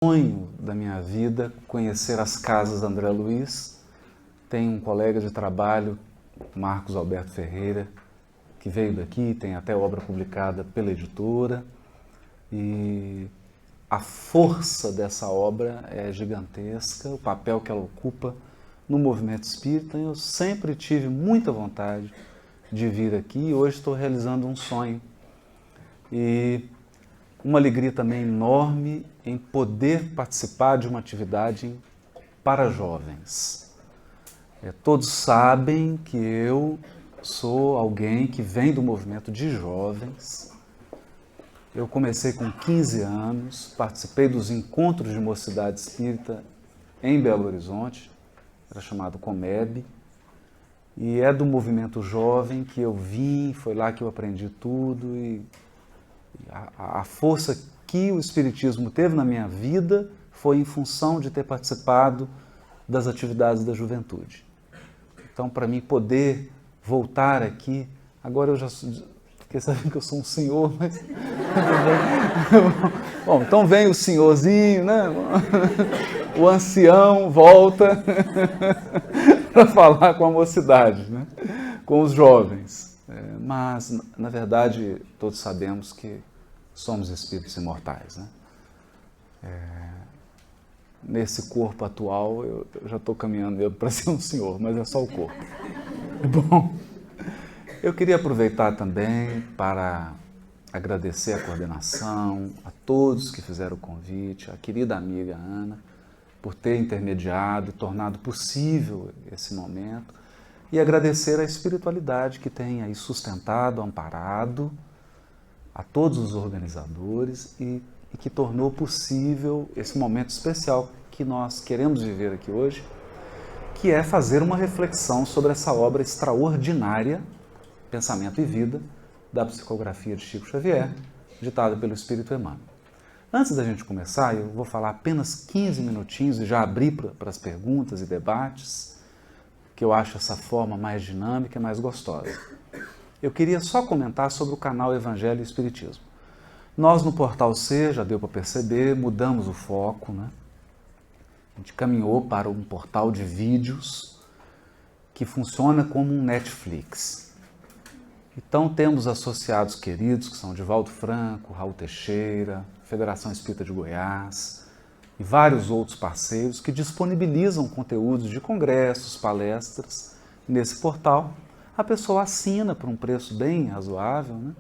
Sonho da minha vida conhecer as casas André Luiz. Tenho um colega de trabalho, Marcos Alberto Ferreira, que veio daqui, tem até obra publicada pela editora, e a força dessa obra é gigantesca, o papel que ela ocupa no movimento espírita. Eu sempre tive muita vontade de vir aqui e hoje estou realizando um sonho. E uma alegria também enorme em poder participar de uma atividade para jovens. Todos sabem que eu sou alguém que vem do movimento de jovens. Eu comecei com 15 anos, participei dos encontros de mocidade espírita em Belo Horizonte, era chamado Comeb, e é do movimento jovem que eu vim, foi lá que eu aprendi tudo, e a força que o Espiritismo teve na minha vida foi em função de ter participado das atividades da juventude. Então, para mim, poder voltar aqui, agora eu já fiquei sabendo que eu sou um senhor, mas... Bom, então vem o senhorzinho, né? O ancião volta para falar com a mocidade, né? Com os jovens. Mas, na verdade, todos sabemos que somos espíritos imortais, né? Nesse corpo atual, eu já estou caminhando para ser um senhor, mas é só o corpo. Bom, eu queria aproveitar também para agradecer a coordenação, a todos que fizeram o convite, a querida amiga Ana, por ter intermediado, tornado possível esse momento, e agradecer a espiritualidade que tem aí sustentado, amparado, a todos os organizadores e que tornou possível esse momento especial que nós queremos viver aqui hoje, que é fazer uma reflexão sobre essa obra extraordinária, Pensamento e Vida, da psicografia de Chico Xavier, ditada pelo Espírito Emmanuel. Antes da gente começar, eu vou falar apenas 15 minutinhos e já abrir para as perguntas e debates, que eu acho essa forma mais dinâmica e mais gostosa. Eu queria só comentar sobre o canal Evangelho e Espiritismo. Nós no Portal C, já deu para perceber, mudamos o foco, né? A gente caminhou para um portal de vídeos que funciona como um Netflix. Então temos associados queridos que são Divaldo Franco, Raul Teixeira, Federação Espírita de Goiás e vários outros parceiros que disponibilizam conteúdos de congressos, palestras nesse portal. A pessoa assina por um preço bem razoável, né?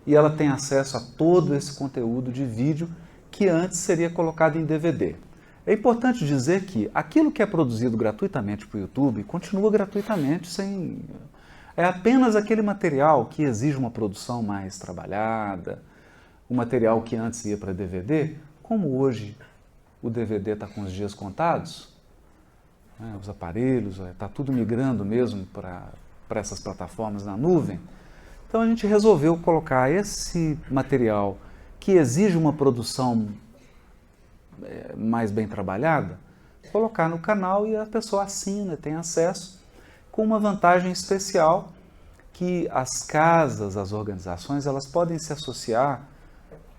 E ela tem acesso a todo esse conteúdo de vídeo que antes seria colocado em DVD. É importante dizer que aquilo que é produzido gratuitamente para o YouTube continua gratuitamente, sem... É apenas aquele material que exige uma produção mais trabalhada, o material que antes ia para DVD, como hoje o DVD está com os dias contados, né, os aparelhos, está tudo migrando mesmo para essas plataformas na nuvem. Então a gente resolveu colocar esse material que exige uma produção mais bem trabalhada, colocar no canal e a pessoa assina, tem acesso, com uma vantagem especial que as casas, as organizações, elas podem se associar,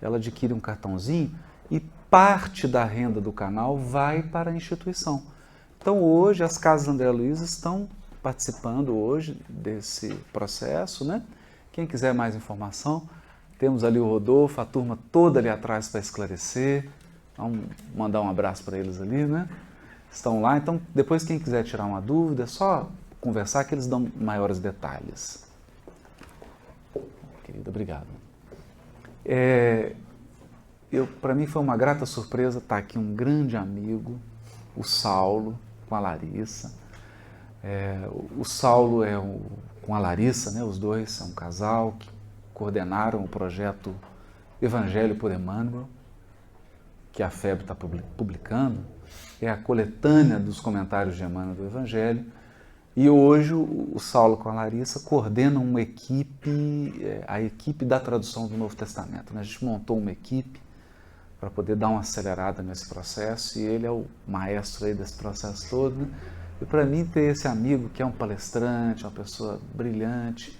ela adquire um cartãozinho e parte da renda do canal vai para a instituição. Então hoje as casas André Luiz estão participando hoje desse processo, né? Quem quiser mais informação, temos ali o Rodolfo, a turma toda ali atrás para esclarecer. Vamos mandar um abraço para eles ali, né? Estão lá, então depois quem quiser tirar uma dúvida, é só conversar que eles dão maiores detalhes. Querida, obrigado. Para mim foi uma grata surpresa estar aqui um grande amigo, o Saulo, com a Larissa. O Saulo com a Larissa, né, os dois são um casal que coordenaram o projeto Evangelho por Emmanuel, que a FEB está publicando, é a coletânea dos comentários de Emmanuel do Evangelho, e hoje o Saulo com a Larissa coordenam uma equipe, a equipe da tradução do Novo Testamento, né? A gente montou uma equipe para poder dar uma acelerada nesse processo, e ele é o maestro aí desse processo todo, né? E para mim ter esse amigo que é um palestrante, uma pessoa brilhante,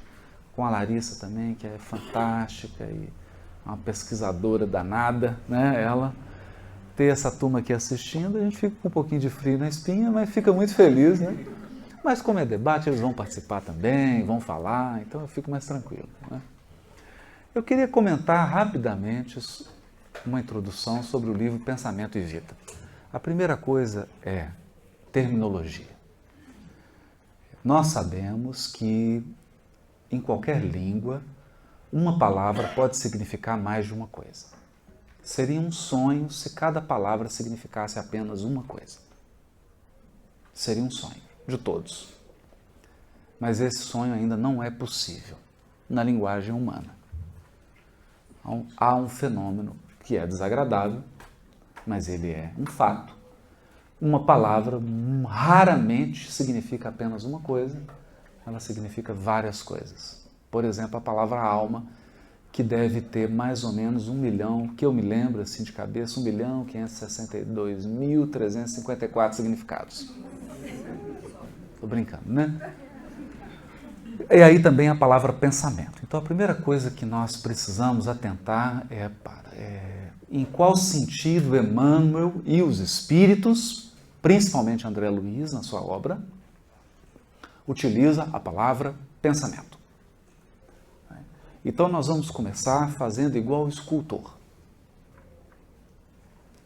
com a Larissa também, que é fantástica e uma pesquisadora danada, né? Ela ter essa turma aqui assistindo, a gente fica com um pouquinho de frio na espinha, mas fica muito feliz, né? Mas como é debate, eles vão participar também, vão falar, então eu fico mais tranquilo, né? Eu queria comentar rapidamente uma introdução sobre o livro Pensamento e Vida. A primeira coisa é terminologia. Nós sabemos que em qualquer língua, uma palavra pode significar mais de uma coisa. Seria um sonho se cada palavra significasse apenas uma coisa. Seria um sonho de todos. Mas esse sonho ainda não é possível na linguagem humana. Há um fenômeno que é desagradável, mas ele é um fato. Uma palavra raramente significa apenas uma coisa, ela significa várias coisas. Por exemplo, a palavra alma, que deve ter mais ou menos 1 milhão, que eu me lembro assim de cabeça, 1.562.354 significados. Estou brincando, né? E aí também a palavra pensamento. Então a primeira coisa que nós precisamos atentar é em qual sentido Emmanuel e os espíritos, principalmente André Luiz na sua obra, utiliza a palavra pensamento. Então nós vamos começar fazendo igual o escultor.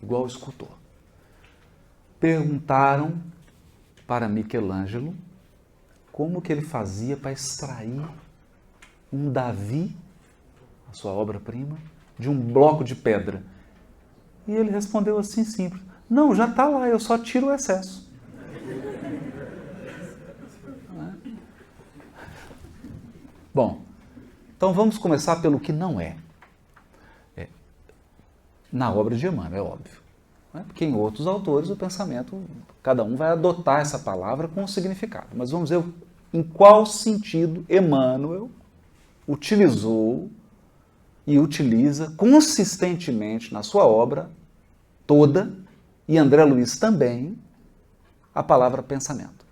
Igual o escultor. Perguntaram para Michelangelo como que ele fazia para extrair um Davi, a sua obra-prima, de um bloco de pedra. E ele respondeu assim simples: não, já está lá, eu só tiro o excesso. Bom, então vamos começar pelo que não é. Na obra de Emmanuel, é óbvio. Porque em outros autores o pensamento, cada um vai adotar essa palavra com um significado. Mas vamos ver em qual sentido Emmanuel utilizou e utiliza consistentemente na sua obra toda, e André Luiz também, a palavra pensamento.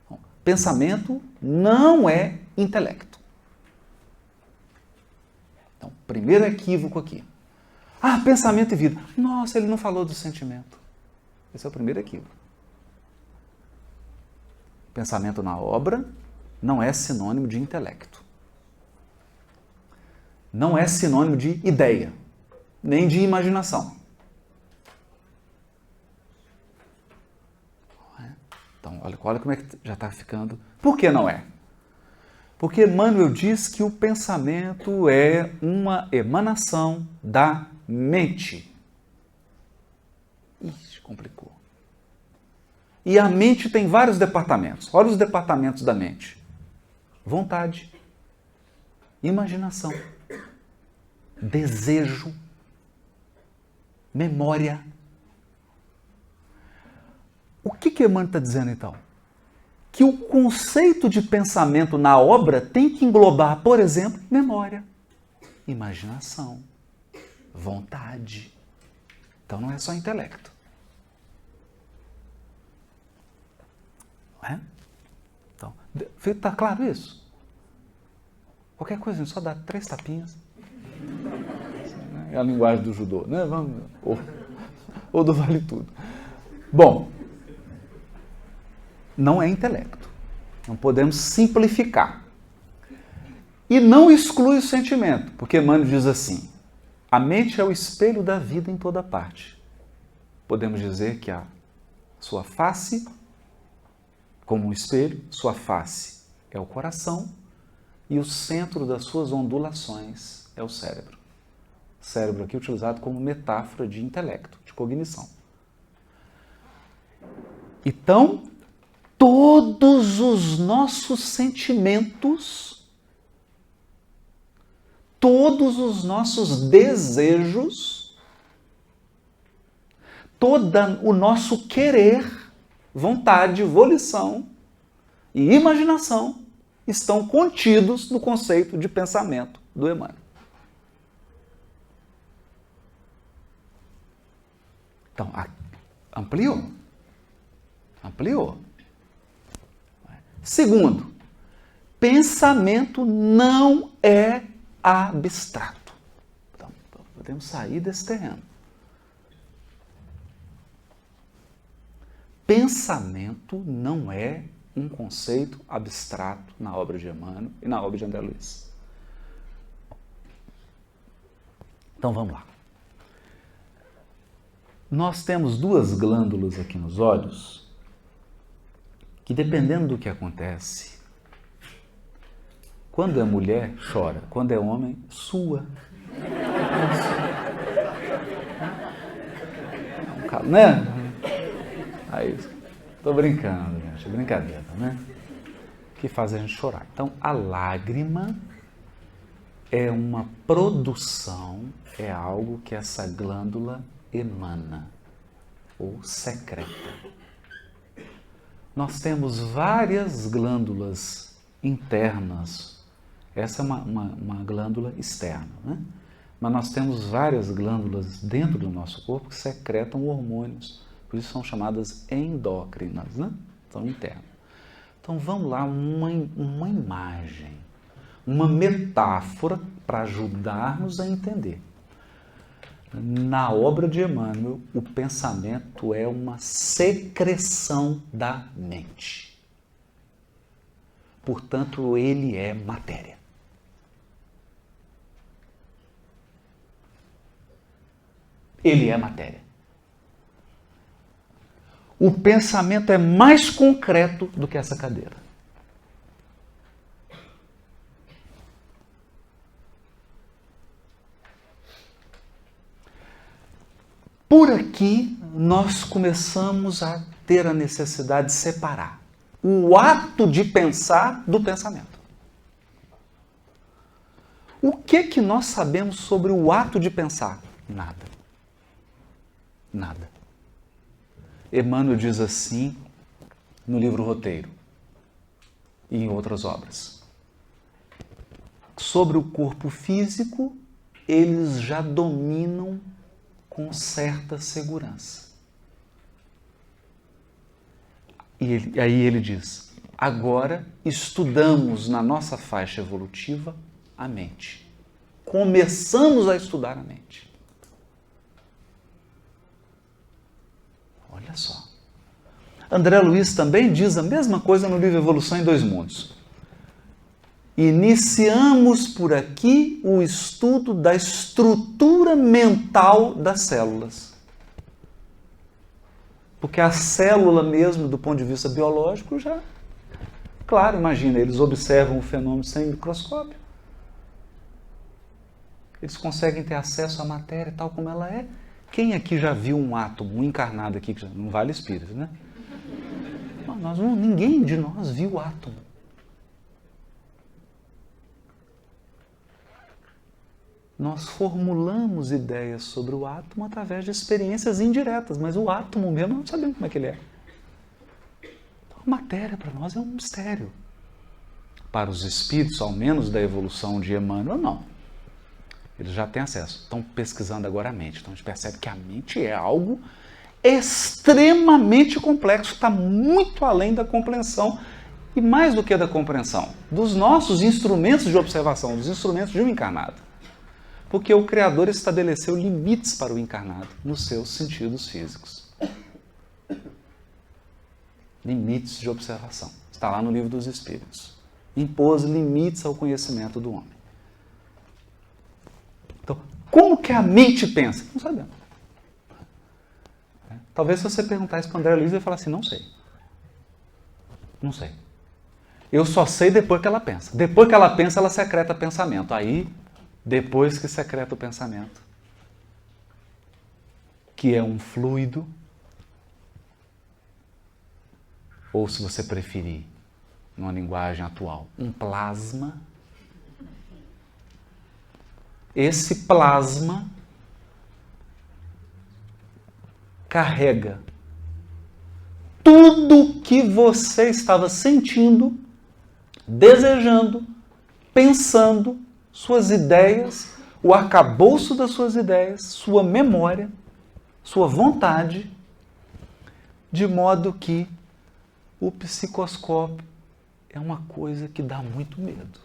Bom, pensamento não é intelecto. Então, primeiro equívoco aqui. Pensamento e vida. Nossa, ele não falou do sentimento. Esse é o primeiro equívoco. Pensamento na obra não é sinônimo de intelecto. Não é sinônimo de ideia, nem de imaginação. Então, olha como é que já está ficando. Por que não é? Porque Emmanuel diz que o pensamento é uma emanação da mente. Ixi, complicou. E a mente tem vários departamentos. Olha os departamentos da mente: vontade, imaginação, desejo, memória. O que Emmanuel está dizendo então? Que o conceito de pensamento na obra tem que englobar, por exemplo, memória, imaginação, vontade. Então não é só intelecto. Não é? Então, está claro isso? Qualquer coisa, só dá 3 tapinhas. É a linguagem do judô, né? Ou do vale tudo. Bom, não é intelecto. Não podemos simplificar. E não exclui o sentimento, porque Emmanuel diz assim: a mente é o espelho da vida em toda parte. Podemos dizer que a sua face, como um espelho, sua face é o coração e o centro das suas ondulações é o cérebro. Cérebro aqui utilizado como metáfora de intelecto, de cognição. Então, todos os nossos sentimentos, todos os nossos desejos, todo o nosso querer, vontade, volição e imaginação estão contidos no conceito de pensamento do Emmanuel. Então, ampliou. Segundo, pensamento não é abstrato. Então, podemos sair desse terreno. pensamento não é um conceito abstrato na obra de Emmanuel e na obra de André Luiz. Então vamos lá. Nós temos duas glândulas aqui nos olhos que, dependendo do que acontece, quando é mulher, chora. Quando é homem, sua. Né? Aí, tô brincando, gente. Brincadeira, né? Que faz a gente chorar. Então, a lágrima é uma produção, é algo que essa glândula emana ou secreta. Nós temos várias glândulas internas. Essa é uma glândula externa, né? Mas nós temos várias glândulas dentro do nosso corpo que secretam hormônios. Por isso são chamadas endócrinas, né? São internas. Então vamos lá, uma imagem, uma metáfora para ajudarmos a entender. Na obra de Emmanuel, o pensamento é uma secreção da mente. Portanto, ele é matéria. Ele é matéria. O pensamento é mais concreto do que essa cadeira. Por aqui, nós começamos a ter a necessidade de separar o ato de pensar do pensamento. O que nós sabemos sobre o ato de pensar? Nada. Nada. Emmanuel diz assim no livro Roteiro e em outras obras. Sobre o corpo físico, eles já dominam com certa segurança. E aí ele diz, agora estudamos na nossa faixa evolutiva a mente. Começamos a estudar a mente. Olha só. André Luiz também diz a mesma coisa no livro Evolução em Dois Mundos. Iniciamos por aqui o estudo da estrutura mental das células. Porque a célula mesmo, do ponto de vista biológico, já... Claro, imagina, eles observam o fenômeno sem microscópio. Eles conseguem ter acesso à matéria tal como ela é. Quem aqui já viu um átomo, um encarnado aqui, que não vale espírito, né? Não, ninguém de nós viu o átomo. Nós formulamos ideias sobre o átomo através de experiências indiretas, mas o átomo mesmo não sabemos como é que ele é. Então, a matéria para nós é um mistério. Para os espíritos, ao menos da evolução de Emmanuel, não. Eles já têm acesso. Estão pesquisando agora a mente. Então a gente percebe que a mente é algo extremamente complexo, está muito além da compreensão e mais do que da compreensão, dos nossos instrumentos de observação, dos instrumentos de um encarnado. Porque o Criador estabeleceu limites para o encarnado nos seus sentidos físicos. Limites de observação. Está lá no Livro dos Espíritos. Impôs limites ao conhecimento do homem. Então, como que a mente pensa? Não sabemos. Talvez se você perguntar isso para o André Luiz, ele vai falar assim, não sei. Não sei. Eu só sei depois que ela pensa. Depois que ela pensa, ela secreta pensamento. Aí, depois que secreta o pensamento, que é um fluido, ou se você preferir, numa linguagem atual, um plasma. Esse plasma carrega tudo que você estava sentindo, desejando, pensando, suas ideias, o arcabouço das suas ideias, sua memória, sua vontade, de modo que o psicoscópio é uma coisa que dá muito medo.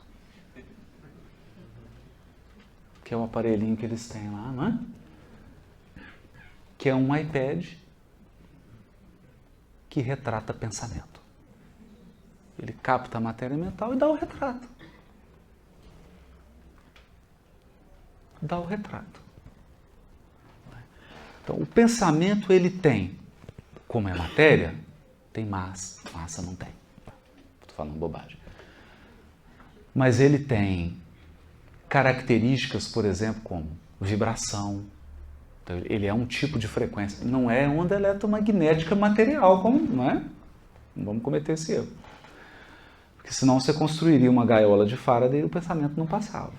Que é o aparelhinho que eles têm lá, não é? Que é um iPad que retrata pensamento. Ele capta a matéria mental e dá o retrato. Dá o retrato. Então, o pensamento, ele tem, como é matéria, tem massa. Massa não tem. Estou falando bobagem. Mas ele tem características, por exemplo, como vibração. Então, ele é um tipo de frequência. Não é onda eletromagnética material, como, não é? Não vamos cometer esse erro. Porque senão você construiria uma gaiola de Faraday e o pensamento não passava.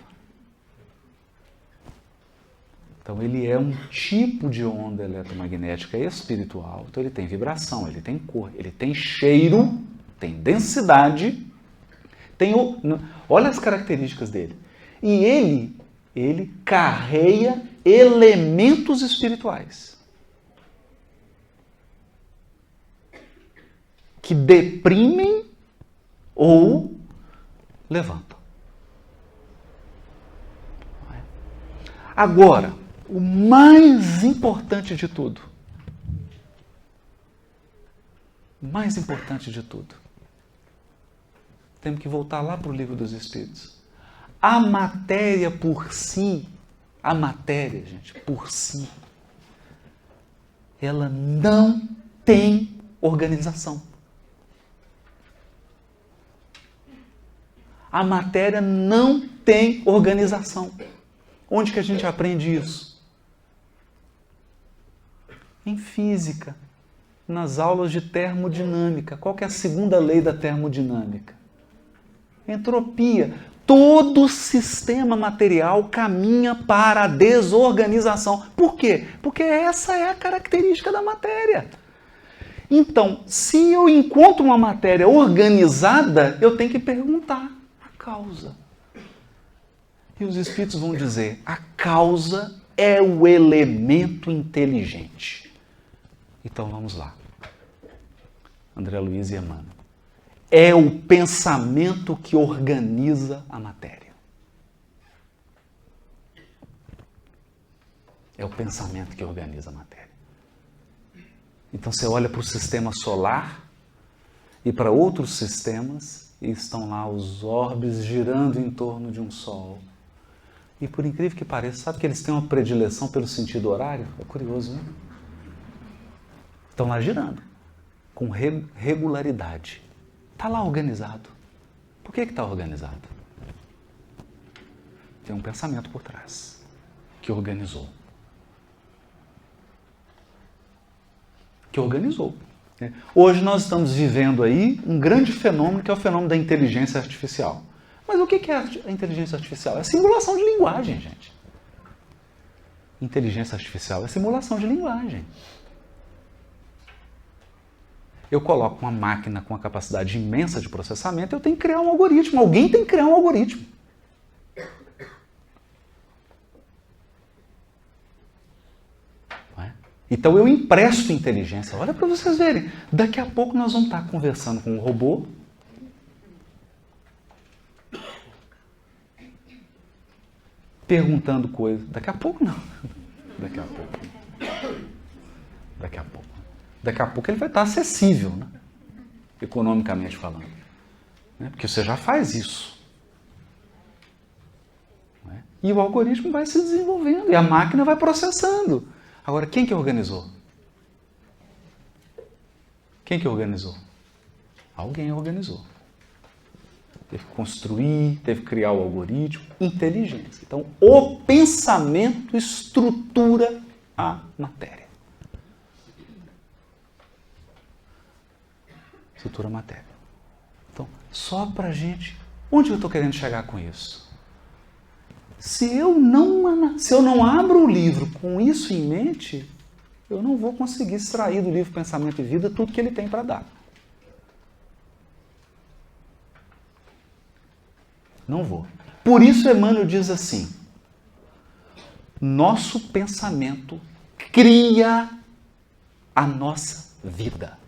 Então ele é um tipo de onda eletromagnética espiritual. Então ele tem vibração, ele tem cor, ele tem cheiro, tem densidade, tem olha as características dele. E ele carrega elementos espirituais que deprimem ou levantam. Agora, o mais importante de tudo, temos que voltar lá para o Livro dos Espíritos. A matéria por si, gente, por si, ela não tem organização. A matéria não tem organização. Onde que a gente aprende isso? Em física, nas aulas de termodinâmica. Qual que é a segunda lei da termodinâmica? Entropia. Todo sistema material caminha para a desorganização. Por quê? Porque essa é a característica da matéria. Então, se eu encontro uma matéria organizada, eu tenho que perguntar a causa. E os espíritos vão dizer, a causa é o elemento inteligente. Então vamos lá. André Luiz e Emmanuel. É o pensamento que organiza a matéria. É o pensamento que organiza a matéria. Então você olha para o sistema solar e para outros sistemas e estão lá os orbes girando em torno de um sol. E por incrível que pareça, sabe que eles têm uma predileção pelo sentido horário? É curioso, né? Estão lá girando, com regularidade. Está lá organizado. Por que está organizado? Tem um pensamento por trás, que organizou. Hoje nós estamos vivendo aí um grande fenômeno, que é o fenômeno da inteligência artificial. Mas o que é a inteligência artificial? É simulação de linguagem, gente. Inteligência artificial é simulação de linguagem. Eu coloco uma máquina com uma capacidade imensa de processamento, eu tenho que criar um algoritmo. Alguém tem que criar um algoritmo. Não é? Então eu empresto inteligência. Olha para vocês verem. Daqui a pouco nós vamos estar conversando com um robô. Perguntando coisas. Daqui a pouco não. Daqui a pouco. Daqui a pouco ele vai estar acessível, né? Economicamente falando. Né? Porque você já faz isso. Né? E o algoritmo vai se desenvolvendo e a máquina vai processando. Agora, quem que organizou? Alguém organizou. Teve que construir, teve que criar o algoritmo. Inteligência. Então, o pensamento estrutura a matéria. Estrutura a matéria. Então, só pra gente... Onde eu estou querendo chegar com isso? Se eu não abro o livro com isso em mente, eu não vou conseguir extrair do livro Pensamento e Vida tudo que ele tem para dar. Não vou. Por isso Emmanuel diz assim, nosso pensamento cria a nossa vida.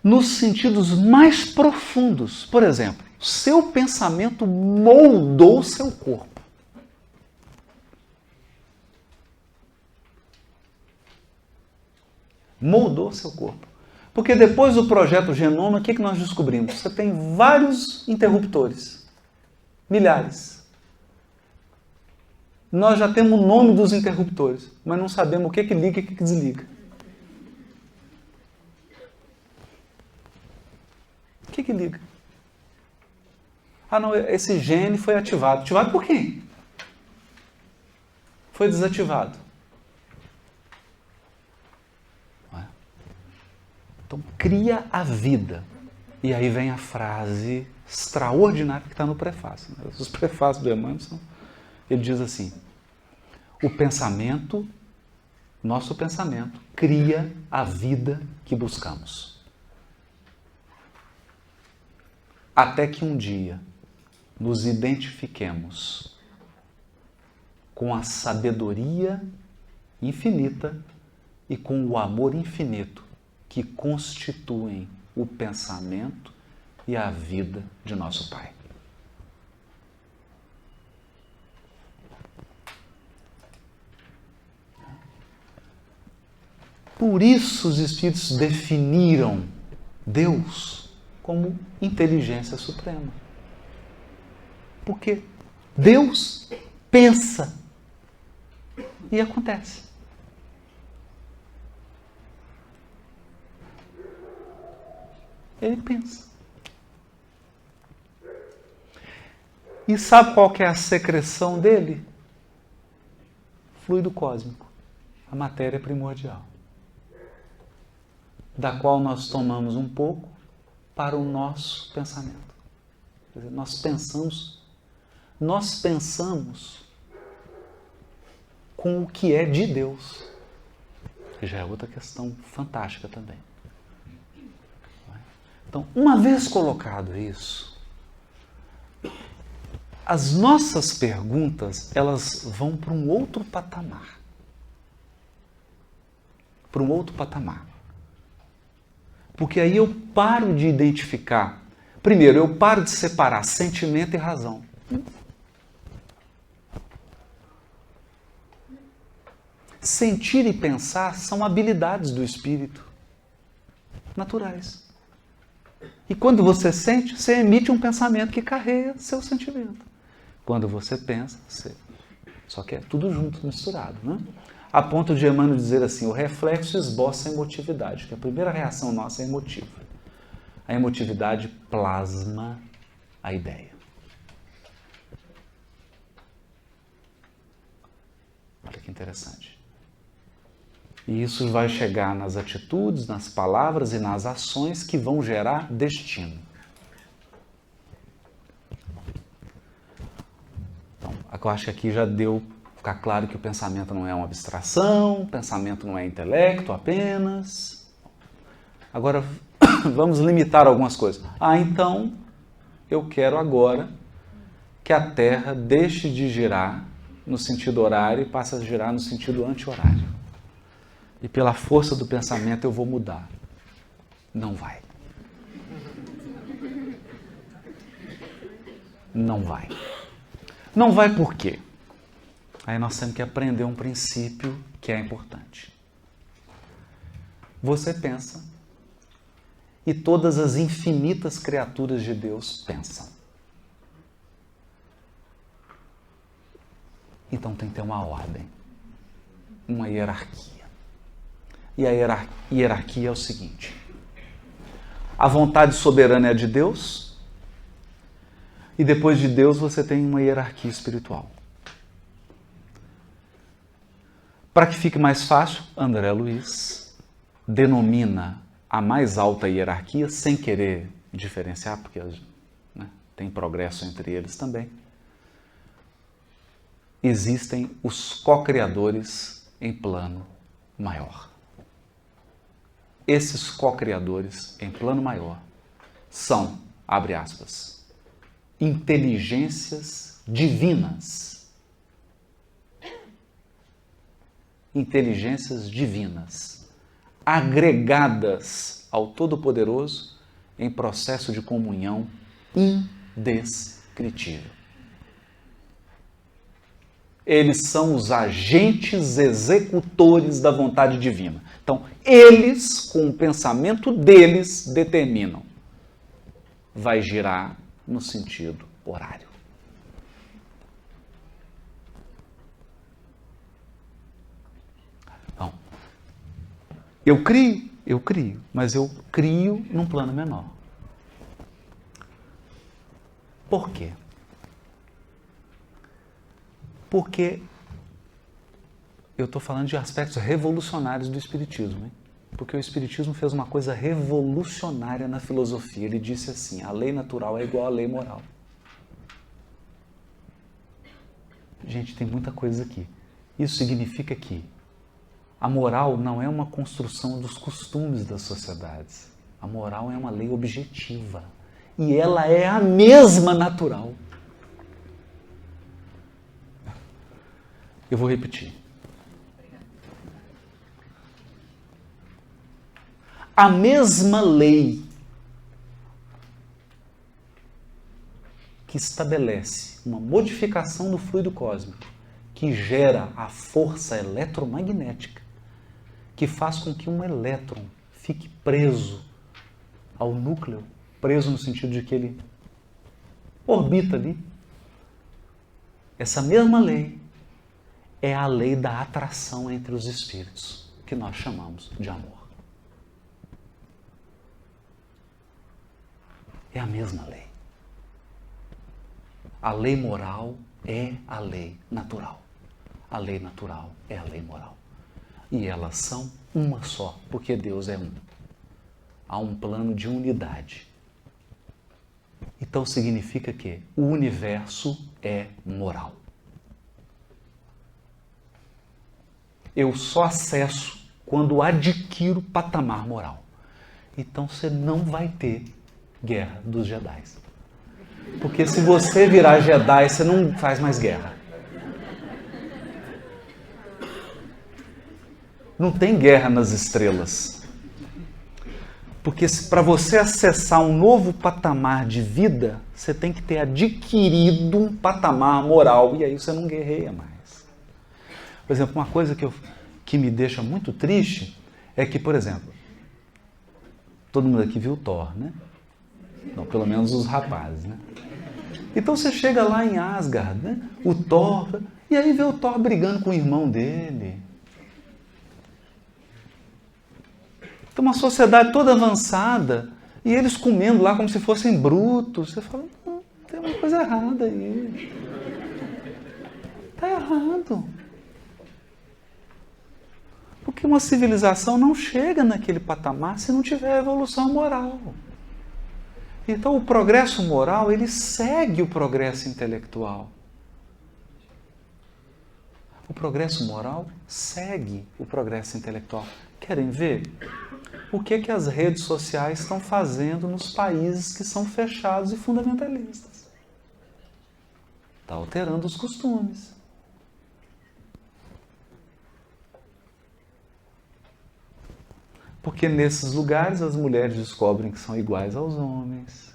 Nos sentidos mais profundos. Por exemplo, seu pensamento moldou seu corpo. Moldou seu corpo. Porque depois do projeto Genoma, o que nós descobrimos? Você tem vários interruptores. Milhares. Nós já temos o nome dos interruptores, mas não sabemos o que liga e o que desliga. O que liga? Ah, não, esse gene foi ativado. Ativado por quem? Foi desativado. Então, cria a vida. E aí vem a frase extraordinária que está no prefácio. Os prefácios do Emmanuel, ele diz assim: o pensamento, nosso pensamento, cria a vida que buscamos. Até que um dia nos identifiquemos com a sabedoria infinita e com o amor infinito que constituem o pensamento e a vida de nosso Pai. Por isso os Espíritos definiram Deus como inteligência suprema. Porque Deus pensa e acontece. Ele pensa. E sabe qual que é a secreção dele? Fluido cósmico, a matéria primordial, da qual nós tomamos um pouco para o nosso pensamento. Quer dizer, nós pensamos com o que é de Deus, que já é outra questão fantástica também. Então, uma vez colocado isso, as nossas perguntas, elas vão para um outro patamar. Para um outro patamar. Porque aí eu paro de identificar. Primeiro, eu paro de separar sentimento e razão. Sentir e pensar são habilidades do espírito, naturais. E quando você sente, você emite um pensamento que carrega seu sentimento. Quando você pensa, você... Só que é tudo junto, misturado, né? A ponto de Emmanuel dizer assim: o reflexo esboça a emotividade, que a primeira reação nossa é emotiva. A emotividade plasma a ideia. Olha que interessante. E isso vai chegar nas atitudes, nas palavras e nas ações que vão gerar destino. Então, eu acho que aqui já deu ficar claro que o pensamento não é uma abstração, o pensamento não é intelecto apenas. Agora, vamos limitar algumas coisas. Então, eu quero agora que a Terra deixe de girar no sentido horário e passe a girar no sentido anti-horário. E pela força do pensamento eu vou mudar. Não vai. Não vai. Não vai por quê? Aí nós temos que aprender um princípio que é importante. Você pensa e todas as infinitas criaturas de Deus pensam. Então tem que ter uma ordem, uma hierarquia. E a hierarquia é o seguinte: a vontade soberana é a de Deus, e depois de Deus você tem uma hierarquia espiritual. Para que fique mais fácil, André Luiz denomina a mais alta hierarquia, sem querer diferenciar, porque tem progresso entre eles também. Existem os co-criadores em plano maior. Esses co-criadores em plano maior são, abre aspas, inteligências divinas. Inteligências divinas, agregadas ao Todo-Poderoso em processo de comunhão indescritível. Eles são os agentes executores da vontade divina. Então, eles, com o pensamento deles, determinam. Vai girar no sentido horário. Então, eu crio, mas eu crio num plano menor. Por quê? Porque eu estou falando de aspectos revolucionários do Espiritismo, hein? Porque o Espiritismo fez uma coisa revolucionária na filosofia. Ele disse assim: a lei natural é igual à lei moral. Gente, tem muita coisa aqui. Isso significa que a moral não é uma construção dos costumes das sociedades. A moral é uma lei objetiva. E ela é a mesma natural. Eu vou repetir. A mesma lei que estabelece uma modificação do fluido cósmico, que gera a força eletromagnética, que faz com que um elétron fique preso ao núcleo, preso no sentido de que ele orbita ali. Essa mesma lei é a lei da atração entre os espíritos, que nós chamamos de amor. É a mesma lei. A lei moral é a lei natural. A lei natural é a lei moral. E elas são uma só, porque Deus é um. Há um plano de unidade. Então significa que o universo é moral. Eu só acesso quando adquiro patamar moral. Então você não vai ter guerra dos Jedi. Porque se você virar Jedi, você não faz mais guerra. Não tem guerra nas estrelas. Porque para você acessar um novo patamar de vida, você tem que ter adquirido um patamar moral, e aí você não guerreia mais. Por exemplo, uma coisa que me deixa muito triste é que, por exemplo, todo mundo aqui viu Thor, né? Não, pelo menos os rapazes, né? Então você chega lá em Asgard, né? O Thor, e aí vê o Thor brigando com o irmão dele. Tem uma sociedade toda avançada e eles comendo lá como se fossem brutos. Você fala, não, tem uma coisa errada aí. Está errado. Porque uma civilização não chega naquele patamar se não tiver evolução moral. Então o progresso moral, ele segue o progresso intelectual. O progresso moral segue o progresso intelectual. Querem ver? O que as redes sociais estão fazendo nos países que são fechados e fundamentalistas? Está alterando os costumes. Porque nesses lugares as mulheres descobrem que são iguais aos homens.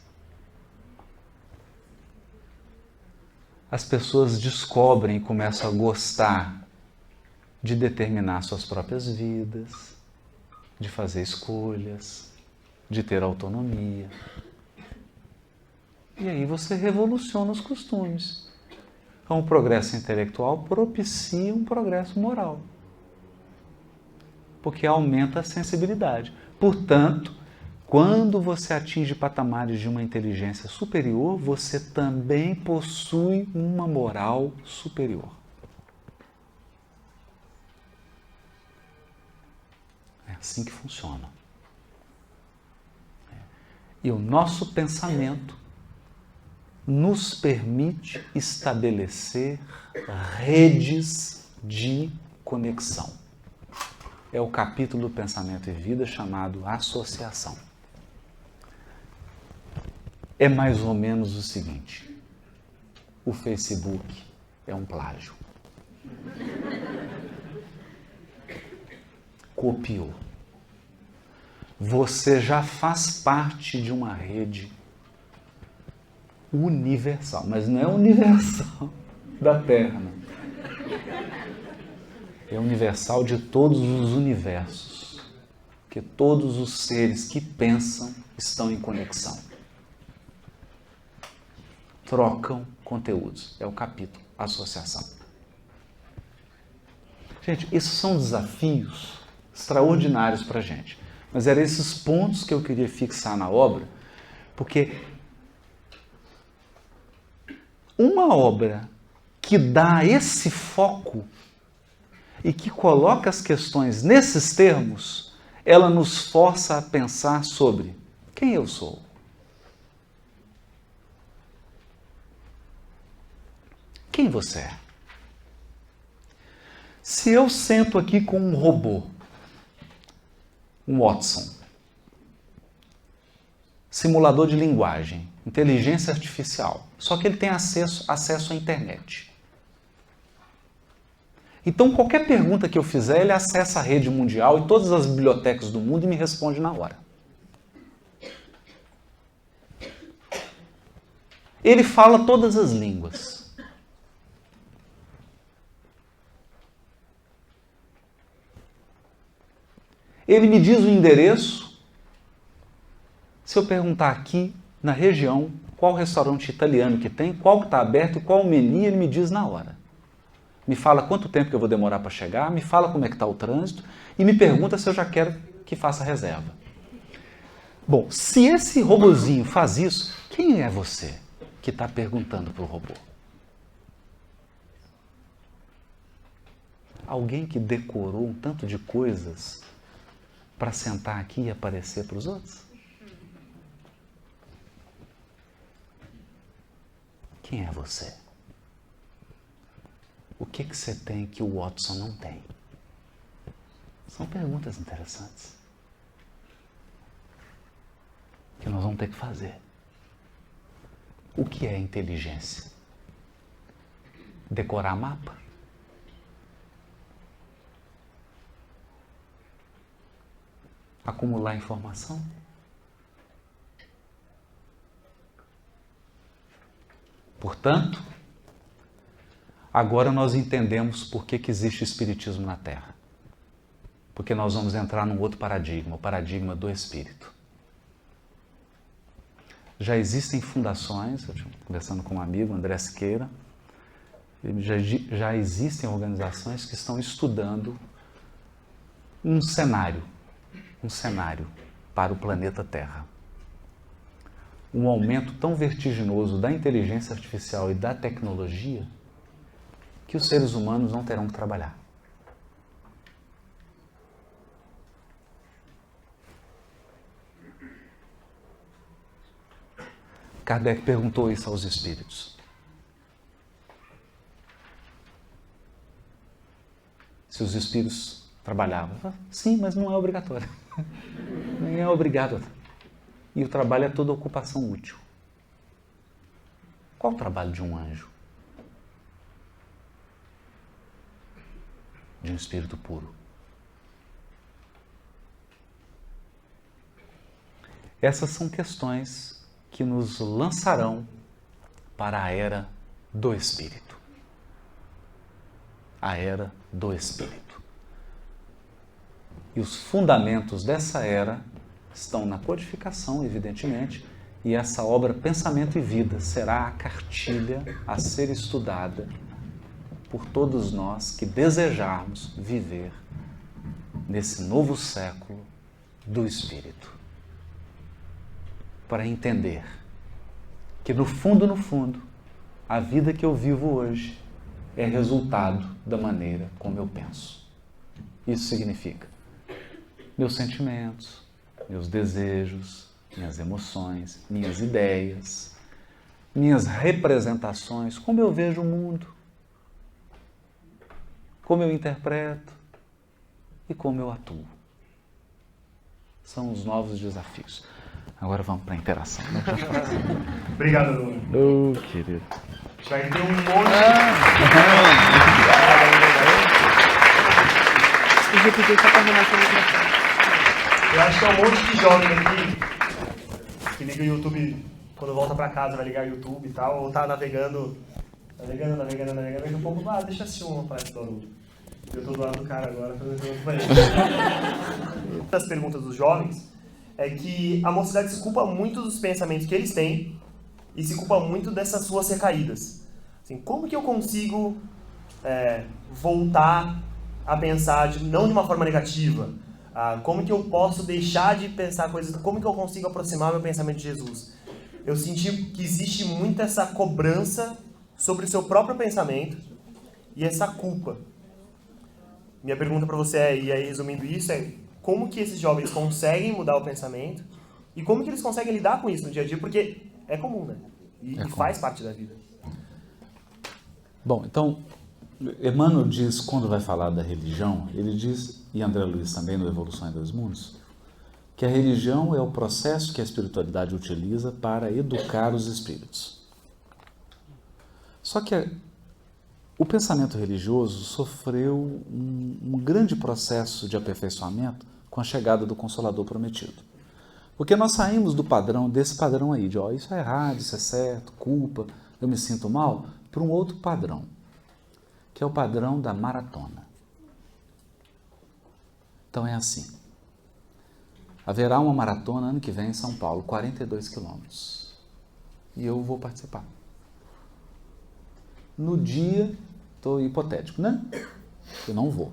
As pessoas descobrem e começam a gostar de determinar suas próprias vidas, de fazer escolhas, de ter autonomia. E aí você revoluciona os costumes. Então o progresso intelectual propicia um progresso moral. Porque aumenta a sensibilidade. Portanto, quando você atinge patamares de uma inteligência superior, você também possui uma moral superior. É assim que funciona. E o nosso pensamento nos permite estabelecer redes de conexão. É o capítulo do Pensamento e Vida chamado Associação. É mais ou menos o seguinte: o Facebook é um plágio. Copiou. Você já faz parte de uma rede universal, mas não é universal da Terra, não. É universal de todos os universos, porque todos os seres que pensam estão em conexão. Trocam conteúdos. É o capítulo Associação. Gente, esses são desafios extraordinários para a gente. Mas eram esses pontos que eu queria fixar na obra, porque uma obra que dá esse foco e que coloca as questões nesses termos, ela nos força a pensar sobre quem eu sou. Quem você é? Se eu sento aqui com um robô, um Watson, simulador de linguagem, inteligência artificial, só que ele tem acesso à internet. Então, qualquer pergunta que eu fizer, ele acessa a rede mundial e todas as bibliotecas do mundo e me responde na hora. Ele fala todas as línguas. Ele me diz o endereço. Se eu perguntar aqui, na região, qual restaurante italiano que tem, qual que está aberto e qual o menu, ele me diz na hora. Me fala quanto tempo que eu vou demorar para chegar, me fala como é que está o trânsito e me pergunta se eu já quero que faça reserva. Bom, se esse robozinho faz isso, quem é você que está perguntando para o robô? Alguém que decorou um tanto de coisas para sentar aqui e aparecer para os outros? Quem é você? O que você tem que o Watson não tem? São perguntas interessantes que nós vamos ter que fazer. O que é inteligência? Decorar mapa? Acumular informação? Portanto, agora nós entendemos por que existe espiritismo na Terra. Porque nós vamos entrar num outro paradigma, o paradigma do espírito. Já existem fundações, eu estive conversando com um amigo, André Siqueira, já existem organizações que estão estudando um cenário para o planeta Terra. Um aumento tão vertiginoso da inteligência artificial e da tecnologia que os seres humanos não terão que trabalhar. Kardec perguntou isso aos espíritos. Se os espíritos trabalhavam. Sim, mas não é obrigatório. Nem é obrigado. E o trabalho é toda ocupação útil. Qual o trabalho de um anjo? De um espírito puro? Essas são questões que nos lançarão para a era do Espírito. A era do Espírito. E os fundamentos dessa era estão na codificação, evidentemente, e essa obra Pensamento e Vida será a cartilha a ser estudada por todos nós que desejarmos viver nesse novo século do Espírito. Para entender que no fundo, a vida que eu vivo hoje é resultado da maneira como eu penso. Isso significa meus sentimentos, meus desejos, minhas emoções, minhas ideias, minhas representações, como eu vejo o mundo, como eu interpreto e como eu atuo. São os novos desafios. Agora vamos para a interação. Obrigado, Nuno. Querido. Vai ter um monte Eu acho que é um monte de jovem aqui que liga o YouTube, quando volta para casa vai ligar o YouTube e tal, ou tá navegando navegando, daqui a pouco, deixa eu assistir uma palestra do Haroldo. Eu tô do lado do cara agora, Uma das perguntas dos jovens é que a mocidade se culpa muito dos pensamentos que eles têm e se culpa muito dessas suas recaídas. Assim, como que eu consigo voltar a pensar não de uma forma negativa? Como que eu posso deixar de pensar coisas? Como que eu consigo aproximar meu pensamento de Jesus? Eu senti que existe muito essa cobrança sobre o seu próprio pensamento e essa culpa. Minha pergunta para você e aí resumindo isso, como que esses jovens conseguem mudar o pensamento e como que eles conseguem lidar com isso no dia a dia, porque é comum, né? E faz parte da vida. Bom, então, Emmanuel diz, quando vai falar da religião, ele diz, e André Luiz também no Evolução em Dois Mundos, que a religião é o processo que a espiritualidade utiliza para educar os espíritos. Só que o pensamento religioso sofreu um grande processo de aperfeiçoamento com a chegada do Consolador Prometido. Porque nós saímos desse padrão aí, de isso é errado, isso é certo, culpa, eu me sinto mal, para um outro padrão, que é o padrão da maratona. Então é assim, haverá uma maratona ano que vem em São Paulo, 42 quilômetros, e eu vou participar. No dia, estou hipotético, né? Eu não vou.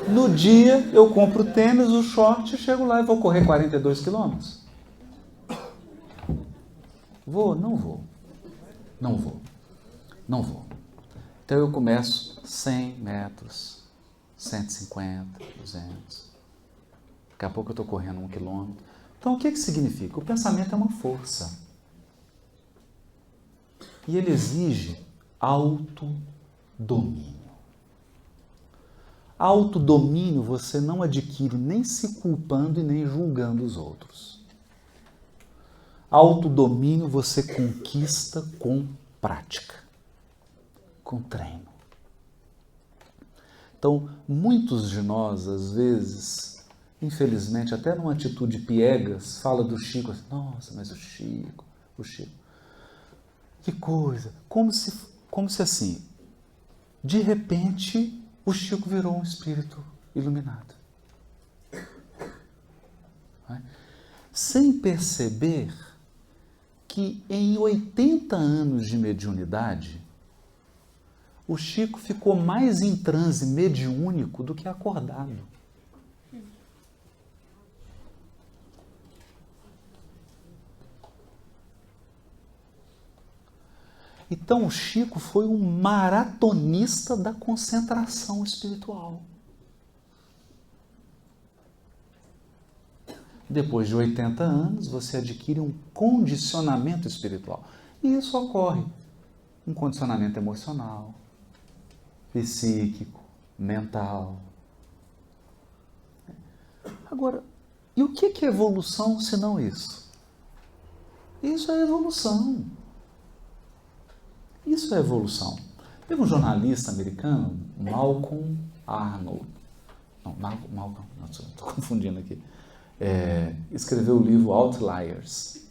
No dia, eu compro o tênis, o short, chego lá e vou correr 42 quilômetros. Vou? Não vou. Não vou. Não vou. Então eu começo 100 metros, 150, 200. Daqui a pouco eu estou correndo 1 quilômetro. Então o que significa? O pensamento é uma força. E ele exige autodomínio. Autodomínio você não adquire nem se culpando e nem julgando os outros. Autodomínio você conquista com prática, com treino. Então, muitos de nós, às vezes, infelizmente, até numa atitude piegas, fala do Chico assim, nossa, mas o Chico. Que coisa, como se assim, de repente, o Chico virou um espírito iluminado. Sem perceber que em 80 anos de mediunidade, o Chico ficou mais em transe mediúnico do que acordado. Então o Chico foi um maratonista da concentração espiritual. Depois de 80 anos, você adquire um condicionamento espiritual. E isso ocorre. Um condicionamento emocional, psíquico, mental. Agora, e o que é evolução se não isso? Isso é evolução. Isso é evolução. Teve um jornalista americano, Malcolm Arnold. Não, Malcolm, estou confundindo aqui. Escreveu o livro Outliers.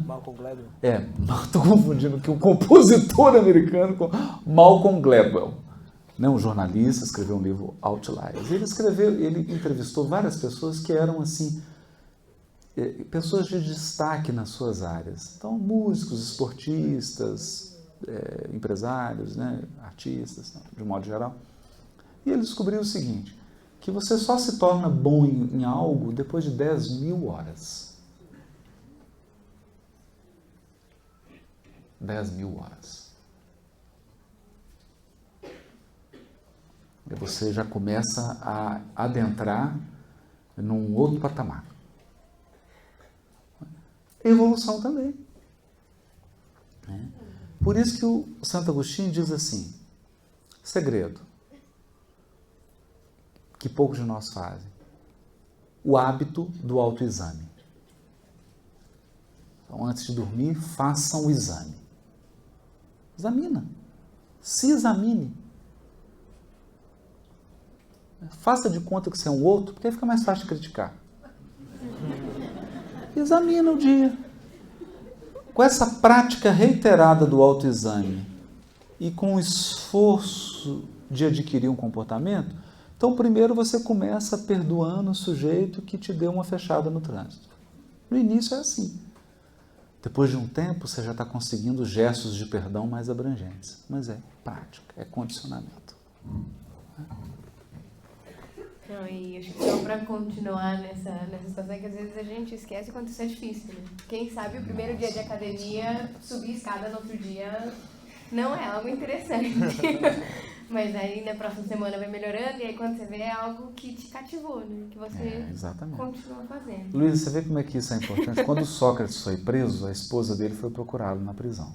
Malcolm Gladwell. Estou confundindo aqui o compositor americano com Malcolm Gladwell. Um jornalista escreveu um livro Outliers. Ele entrevistou várias pessoas que eram assim, pessoas de destaque nas suas áreas. Então, músicos, esportistas, empresários, artistas, de modo geral. E ele descobriu o seguinte, que você só se torna bom em algo depois de 10.000 horas. 10.000 horas. E você já começa a adentrar num outro patamar. Evolução também. Por isso que o Santo Agostinho diz assim, segredo, que poucos de nós fazem, o hábito do autoexame. Então, antes de dormir, façam o exame. Examina. Se examine. Faça de conta que você é um outro, porque aí fica mais fácil de criticar. Examina o dia. Com essa prática reiterada do autoexame e com o esforço de adquirir um comportamento, então primeiro você começa perdoando o sujeito que te deu uma fechada no trânsito. No início é assim. Depois de um tempo você já está conseguindo gestos de perdão mais abrangentes. Mas é prática, é condicionamento. Não, e acho que só para continuar nessa situação, que às vezes a gente esquece o quanto isso é difícil, né? Quem sabe o primeiro dia de academia, subir escada no outro dia, não é algo interessante. Mas aí na próxima semana vai melhorando, e aí quando você vê é algo que te cativou, né? Que você continua fazendo. Luísa, você vê como é que isso é importante? Quando Sócrates foi preso, a esposa dele foi procurá-lo na prisão.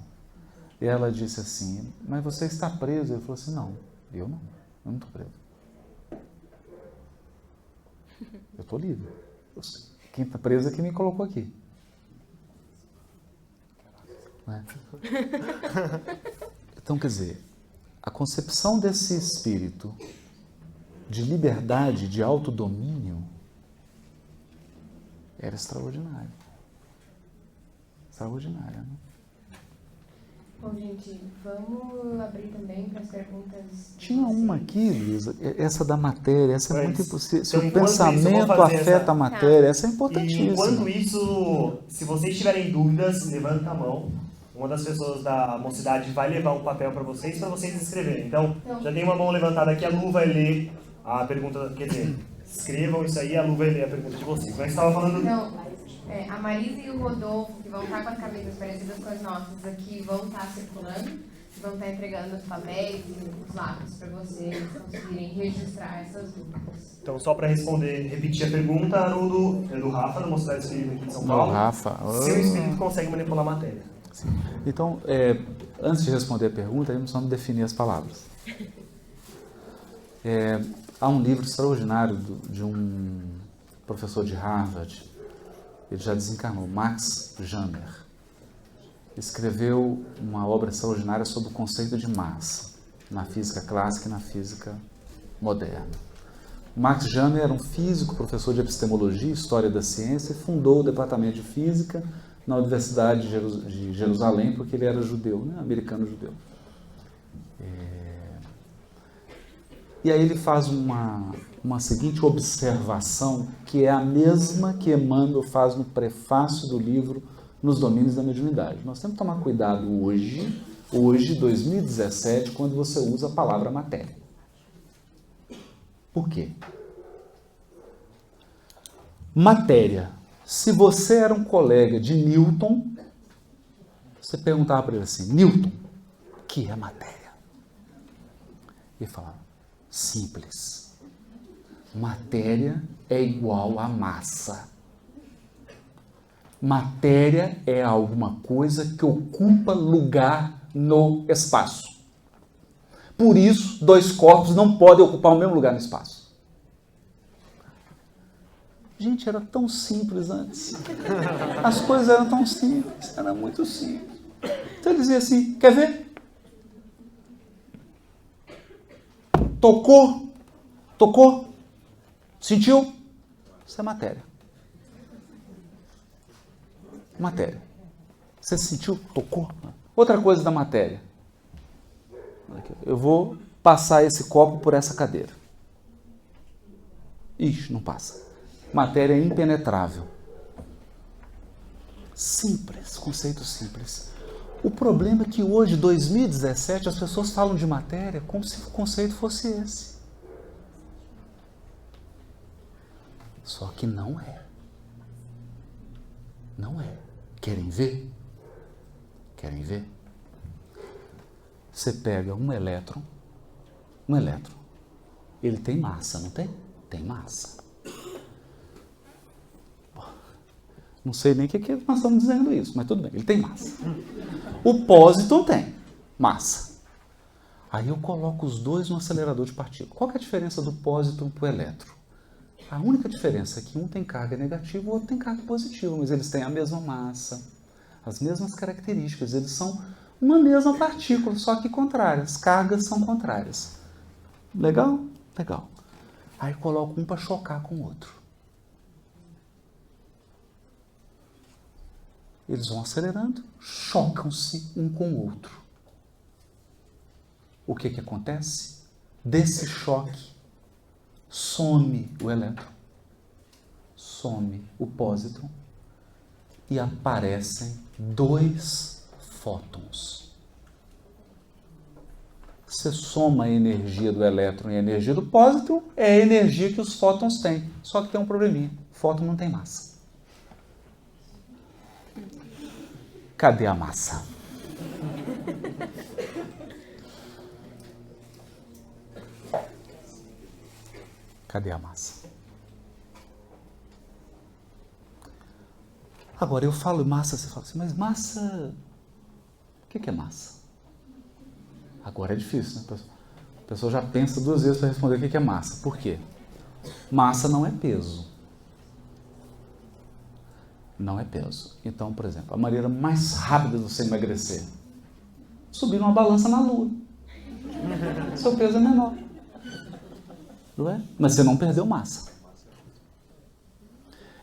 E ela disse assim, mas você está preso? Ele falou assim, não, eu não estou preso. Eu estou livre. Quem está preso é quem me colocou aqui. Né? Então, quer dizer, a concepção desse espírito de liberdade, de autodomínio, era extraordinária. Extraordinária, né? Bom, gente, vamos abrir também para as perguntas. Tinha uma aqui, Luísa, essa da matéria, essa é muito impossível. Se então, o pensamento afeta a matéria, essa é importantíssima. E enquanto isso, se vocês tiverem dúvidas, levanta a mão. Uma das pessoas da mocidade vai levar um papel para vocês escreverem. Então, já tem uma mão levantada aqui, a Lu vai ler a pergunta, quer dizer, escrevam isso aí, a Lu vai ler a pergunta de vocês. Mas estava falando... Então, a Marisa e o Rodolfo, que vão estar com as camisas parecidas com as nossas aqui, vão estar circulando, vão estar entregando os papéis e os lápis para vocês conseguirem registrar essas dúvidas. Então, só para responder, repetir a pergunta, Haroldo, é do Rafa, da Mocidade Espírita aqui de São Paulo. Rafa. Se o espírito consegue manipular a matéria. Sim. Então, antes de responder a pergunta, aí precisamos definir as palavras. Há um livro extraordinário de um professor de Harvard, ele já desencarnou, Max Jammer. Escreveu uma obra extraordinária sobre o conceito de massa, na física clássica e na física moderna. Max Jammer era um físico, professor de epistemologia e história da ciência, e fundou o departamento de física na Universidade de Jerusalém, porque ele era judeu, né? Americano judeu. E aí ele faz uma seguinte observação, que é a mesma que Emmanuel faz no prefácio do livro Nos Domínios da Mediunidade. Nós temos que tomar cuidado hoje, 2017, quando você usa a palavra matéria. Por quê? Matéria. Se você era um colega de Newton, você perguntava para ele assim, Newton, o que é matéria? Ele falava, simples. Matéria é igual a massa. Matéria é alguma coisa que ocupa lugar no espaço. Por isso, dois corpos não podem ocupar o mesmo lugar no espaço. Gente, era tão simples antes. As coisas eram tão simples, era muito simples. Então ele dizia assim, quer ver? Tocou? Sentiu? Isso é matéria. Matéria. Você sentiu? Tocou? Outra coisa da matéria. Eu vou passar esse copo por essa cadeira. Ixi, não passa. Matéria impenetrável. Simples, conceito simples. O problema é que hoje, 2017, as pessoas falam de matéria como se o conceito fosse esse. Só que não é. Não é. Querem ver? Querem ver? Você pega um elétron, ele tem massa, não tem? Tem massa. Não sei nem o que nós estamos dizendo isso, mas tudo bem, ele tem massa. O pósitron tem massa. Aí eu coloco os dois no acelerador de partículas. Qual que é a diferença do pósitron para o elétron? A única diferença é que um tem carga negativa e o outro tem carga positiva, mas eles têm a mesma massa, as mesmas características, eles são uma mesma partícula, só que contrárias, as cargas são contrárias. Legal? Legal. Aí eu coloco um para chocar com o outro. eles vão acelerando, chocam-se um com o outro. O que acontece? Desse choque, some o elétron, some o pósitron e aparecem 2 fótons. Você soma a energia do elétron e a energia do pósitron, é a energia que os fótons têm. Só que tem um probleminha, fóton não tem massa. Cadê a massa? Cadê a massa? Agora eu falo massa, você fala assim, mas massa, o que é massa? Agora é difícil, né? A pessoa já pensa 2 vezes para responder o que é massa. Por quê? Massa não é peso. Não é peso. Então, por exemplo, a maneira mais rápida de você emagrecer, subir numa balança na lua. Seu peso é menor. Não é? Mas você não perdeu massa.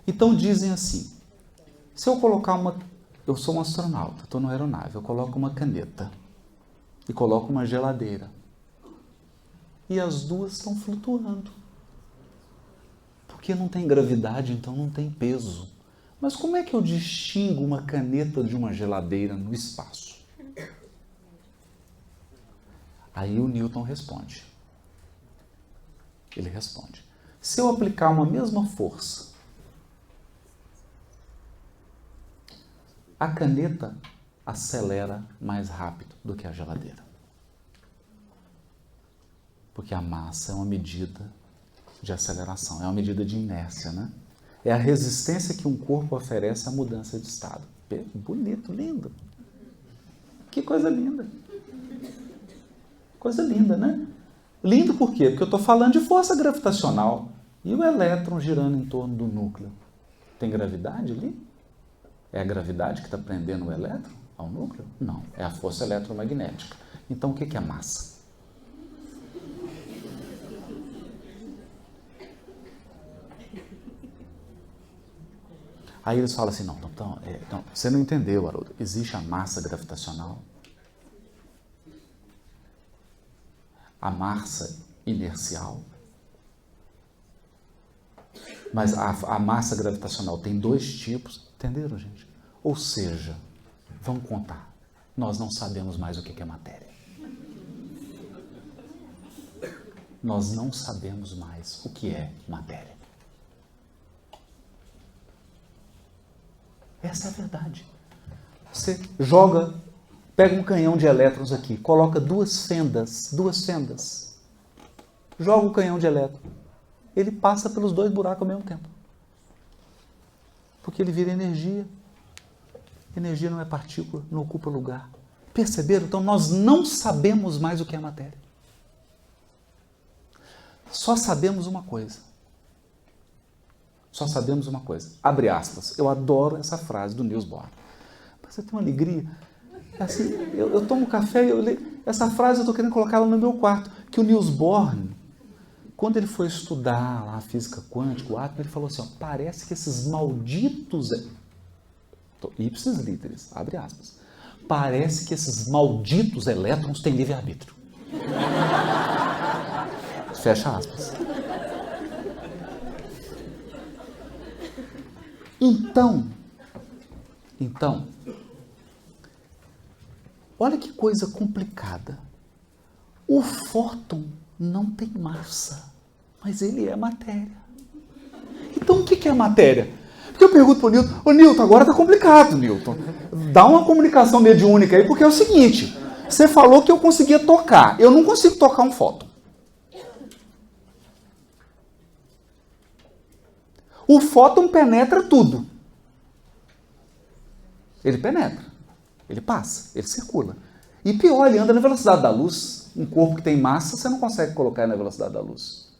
Então dizem assim, se eu colocar eu sou um astronauta, estou numa aeronave, eu coloco uma caneta e coloco uma geladeira. E as duas estão flutuando. Porque não tem gravidade, então não tem peso. Mas como é que eu distingo uma caneta de uma geladeira no espaço? Aí o Newton responde. Ele responde. Se eu aplicar uma mesma força, a caneta acelera mais rápido do que a geladeira. Porque a massa é uma medida de aceleração, é uma medida de inércia, né? É a resistência que um corpo oferece à mudança de estado. Bonito, lindo. Que coisa linda. Coisa linda, né? Lindo por quê? Porque eu estou falando de força gravitacional. E o elétron girando em torno do núcleo? Tem gravidade ali? É a gravidade que está prendendo o elétron ao núcleo? Não, é a força eletromagnética. Então o que é massa? Aí eles falam assim, não, você não entendeu, Haroldo. Existe a massa gravitacional, a massa inercial, mas a massa gravitacional tem 2 tipos, entenderam, gente? Ou seja, vamos contar, nós não sabemos mais o que é matéria. Nós não sabemos mais o que é matéria. Essa é a verdade. Você pega um canhão de elétrons aqui, coloca 2 fendas, joga o canhão de elétron, ele passa pelos 2 buracos ao mesmo tempo. Porque ele vira energia. Energia não é partícula, não ocupa lugar. Perceberam? Então nós não sabemos mais o que é matéria. Só sabemos uma coisa. Só sabemos uma coisa. Abre aspas. Eu adoro essa frase do Niels Bohr. Você tem uma alegria. Assim, eu tomo café e eu leio. Essa frase eu estou querendo colocar ela no meu quarto. Que o Niels Bohr, quando ele foi estudar lá a física quântica, o átomo, ele falou assim, ó, parece que esses malditos... Ipsis literis, abre aspas. Parece que esses malditos elétrons têm livre-arbítrio. Fecha aspas. Então, olha que coisa complicada. O fóton não tem massa, mas ele é matéria. Então o que é matéria? Porque eu pergunto para o Newton, ô Newton, agora está complicado, Newton. Dá uma comunicação mediúnica aí, porque é o seguinte, você falou que eu conseguia tocar, eu não consigo tocar um fóton. O fóton penetra tudo. Ele penetra, ele passa, ele circula. E pior, ele anda na velocidade da luz. Um corpo que tem massa, você não consegue colocar na velocidade da luz.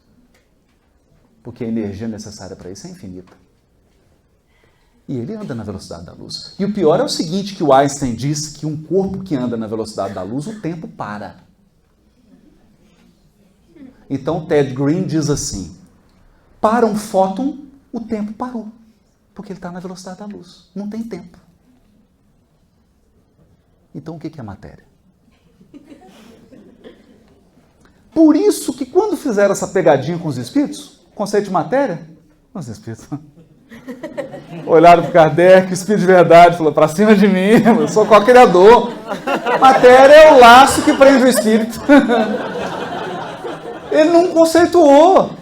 Porque a energia necessária para isso é infinita. E ele anda na velocidade da luz. E o pior é o seguinte, que o Einstein disse que um corpo que anda na velocidade da luz, o tempo para. Então Ted Green diz assim, para um fóton, o tempo parou, porque ele está na velocidade da luz, não tem tempo. Então o que é matéria? Por isso que quando fizeram essa pegadinha com os espíritos, o conceito de matéria, os espíritos olharam para Kardec, o espírito de verdade falou, para cima de mim, eu sou co-criador. Matéria é o laço que prende o espírito. Ele não conceituou.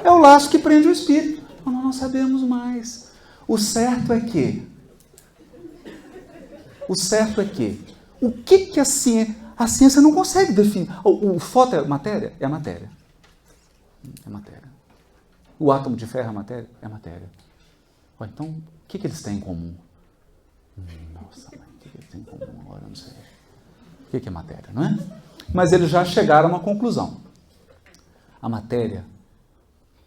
É o laço que prende o espírito. Nós não sabemos mais. O certo é que o que a ciência não consegue definir. O fóton é matéria? É matéria. É matéria. O átomo de ferro é matéria? É matéria. Então, o que eles têm em comum? Nossa, mãe, o que eles têm em comum agora? Eu não sei. O que é matéria, não é? Mas eles já chegaram a uma conclusão. A matéria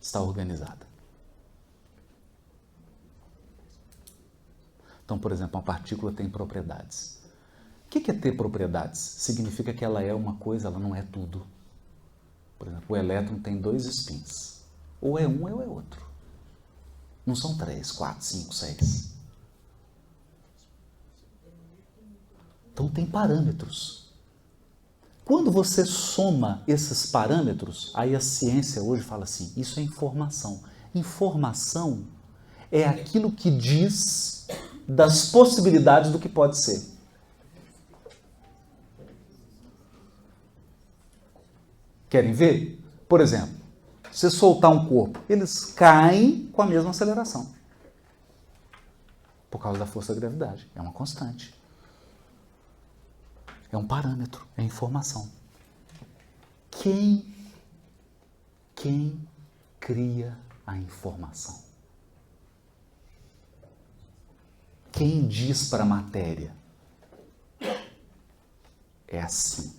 está organizada. Então, por exemplo, uma partícula tem propriedades. O que é ter propriedades? Significa que ela é uma coisa, ela não é tudo. Por exemplo, o elétron tem 2 spins. Ou é um ou é outro. Não são 3, 4, 5, 6. Então tem parâmetros. Quando você soma esses parâmetros, aí a ciência hoje fala assim, isso é informação. Informação é aquilo que diz das possibilidades do que pode ser. Querem ver? Por exemplo, se soltar um corpo, eles caem com a mesma aceleração. Por causa da força da gravidade. É uma constante. É um parâmetro, é informação. Quem cria a informação? Quem diz para a matéria? É assim.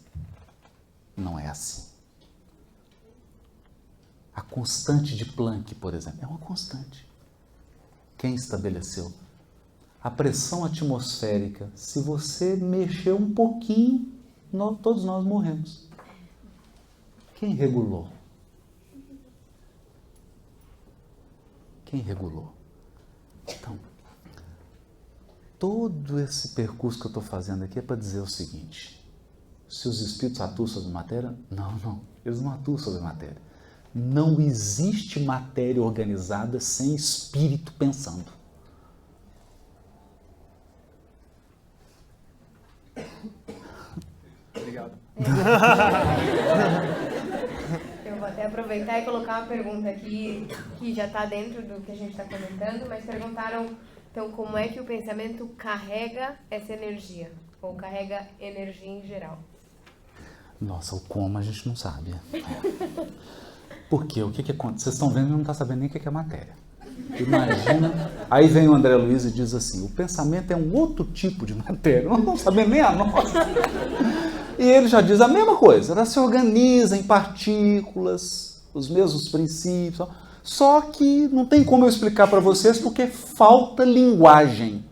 Não é assim. A constante de Planck, por exemplo, é uma constante. Quem estabeleceu? A pressão atmosférica, se você mexer um pouquinho, todos nós morremos. Quem regulou? Quem regulou? Então, todo esse percurso que eu estou fazendo aqui é para dizer o seguinte: se os espíritos atuam sobre matéria, não, eles não atuam sobre matéria. Não existe matéria organizada sem espírito pensando. Obrigado. Eu vou até aproveitar e colocar uma pergunta aqui que já está dentro do que a gente está comentando, mas perguntaram, então, como é que o pensamento carrega essa energia? Ou carrega energia em geral? Nossa, o como a gente não sabe. Por quê? O que acontece? Vocês estão vendo e não estão sabendo nem o que é matéria. Imagina. Aí vem o André Luiz e diz assim, o pensamento é um outro tipo de matéria. Nós não sabemos nem a nossa. E ele já diz a mesma coisa. Ela se organiza em partículas, os mesmos princípios. Só que não tem como eu explicar para vocês porque falta linguagem.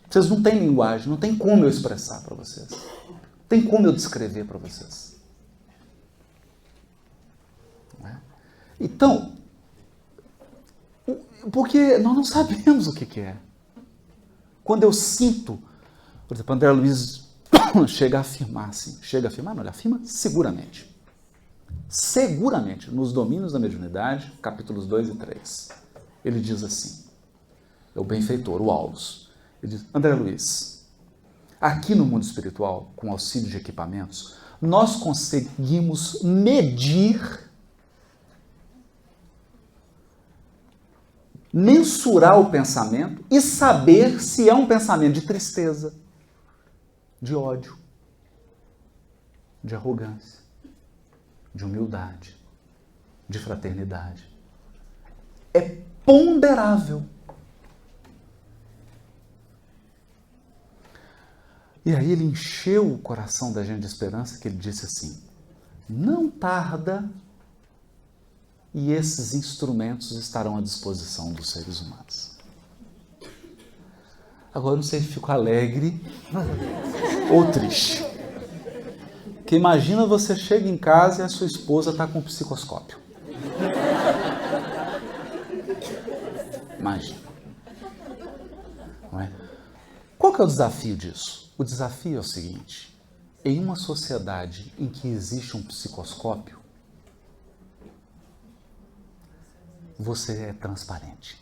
Vocês não têm linguagem, não tem como eu expressar para vocês. Não tem como eu descrever para vocês. Então, porque nós não sabemos o que é. Quando eu sinto, por exemplo, André Luiz chega a afirmar assim, não, ele afirma seguramente. Seguramente, nos domínios da mediunidade, capítulos 2 e 3, ele diz assim, é o benfeitor, o Aulus, ele diz, André Luiz, aqui no mundo espiritual, com auxílio de equipamentos, nós conseguimos mensurar o pensamento e saber se é um pensamento de tristeza, de ódio, de arrogância, de humildade, de fraternidade. É ponderável. E aí ele encheu o coração da gente de esperança, que ele disse assim, não tarda e esses instrumentos estarão à disposição dos seres humanos. Agora eu não sei se fico alegre ou triste. Porque imagina você chega em casa e a sua esposa está com um psicoscópio. Imagina. que é o desafio disso? O desafio é o seguinte: em uma sociedade em que existe um psicoscópio, você é transparente.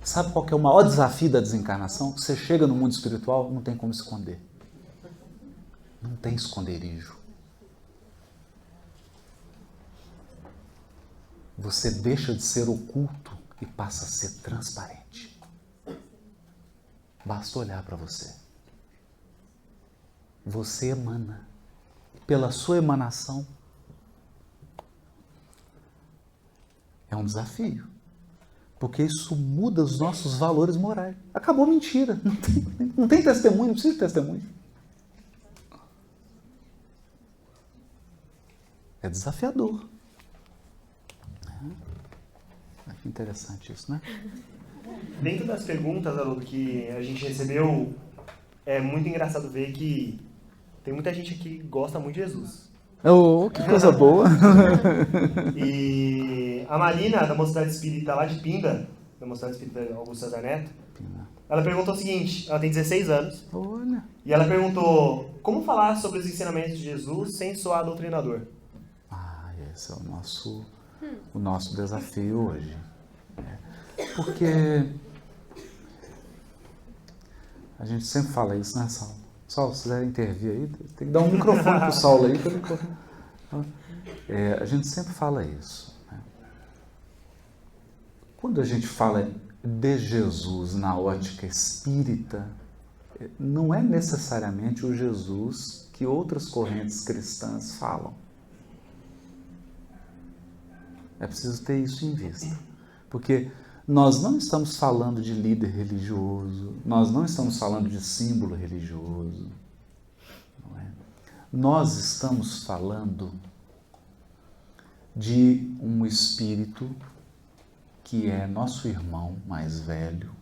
Sabe qual que é o maior desafio da desencarnação? Você chega no mundo espiritual, não tem como esconder. Não tem esconderijo. Você deixa de ser oculto e passa a ser transparente. Basta olhar para você. Você emana. Pela sua emanação, é um desafio. Porque isso muda os nossos valores morais. Acabou a mentira. Não tem testemunho, não precisa de testemunho. É desafiador. Que interessante isso, né? Dentro das perguntas, Haroldo, que a gente recebeu, é muito engraçado ver que tem muita gente que gosta muito de Jesus. Oh, que coisa boa! E a Marina, da Mocidade Espírita lá de Pinda, da Mocidade Espírita Augusto César Neto, ela perguntou o seguinte, ela tem 16 anos, Olha. e ela perguntou, como falar sobre os ensinamentos de Jesus sem soar doutrinador? Ah, esse é o nosso desafio hoje. Porque a gente sempre fala isso, né, Saulo? Saulo, se quiser intervir aí, tem que dar um microfone pro Saulo aí. A gente sempre fala isso. Né? Quando a gente fala de Jesus na ótica espírita, não é necessariamente o Jesus que outras correntes cristãs falam. É preciso ter isso em vista. Porque nós não estamos falando de líder religioso, nós não estamos falando de símbolo religioso. Não é? Nós estamos falando de um espírito que é nosso irmão mais velho,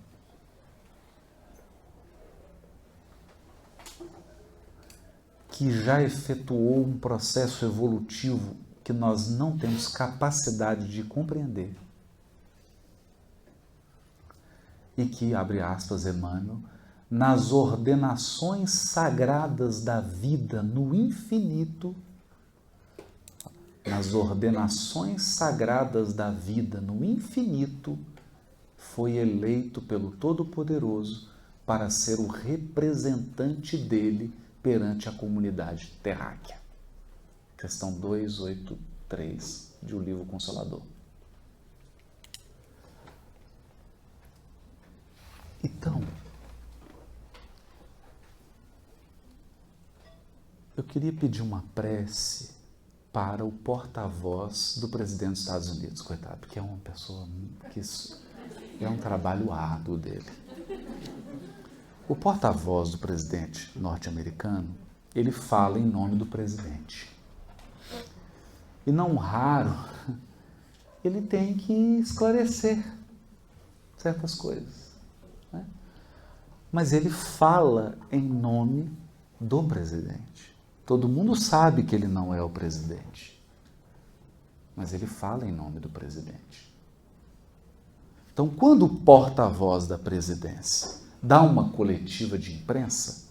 que já efetuou um processo evolutivo que nós não temos capacidade de compreender. E que, abre aspas, Emmanuel, nas ordenações sagradas da vida no infinito, nas ordenações sagradas da vida no infinito, foi eleito pelo Todo-Poderoso para ser o representante dele perante a comunidade terráquea. Questão 283 de O Livro Consolador. Então, eu queria pedir uma prece para o porta-voz do presidente dos Estados Unidos, coitado, porque é uma pessoa que é um trabalho árduo dele. O porta-voz do presidente norte-americano, ele fala em nome do presidente. E não raro, ele tem que esclarecer certas coisas. Mas ele fala em nome do presidente. Todo mundo sabe que ele não é o presidente. Mas ele fala em nome do presidente. Então, quando o porta-voz da presidência dá uma coletiva de imprensa,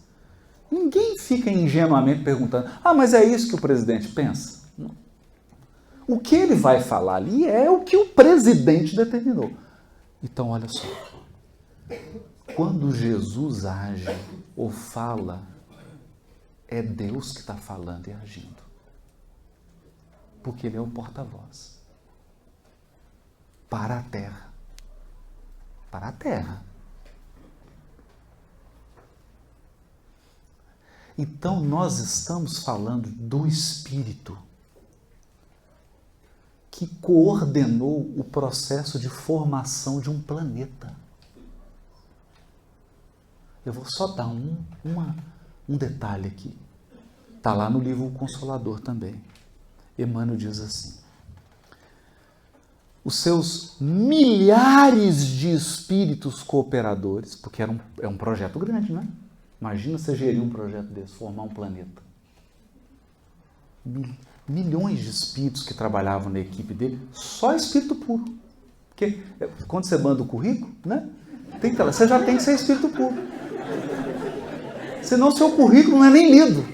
ninguém fica ingenuamente perguntando: ah, mas é isso que o presidente pensa? Não. O que ele vai falar ali é o que o presidente determinou. Então, olha só. Quando Jesus age ou fala, é Deus que está falando e agindo. Porque Ele é o porta-voz. Para a terra. Para a terra. Então, nós estamos falando do Espírito que coordenou o processo de formação de um planeta. Eu vou só dar um detalhe aqui. Está lá no livro O Consolador também. Emmanuel diz assim: os seus milhares de espíritos cooperadores, porque é um projeto grande, né? Imagina você gerir um projeto desse, formar um planeta. Milhões de espíritos que trabalhavam na equipe dele, só espírito puro. Porque quando você manda o currículo, né? Você já tem que ser espírito puro. Senão seu currículo não é nem lido.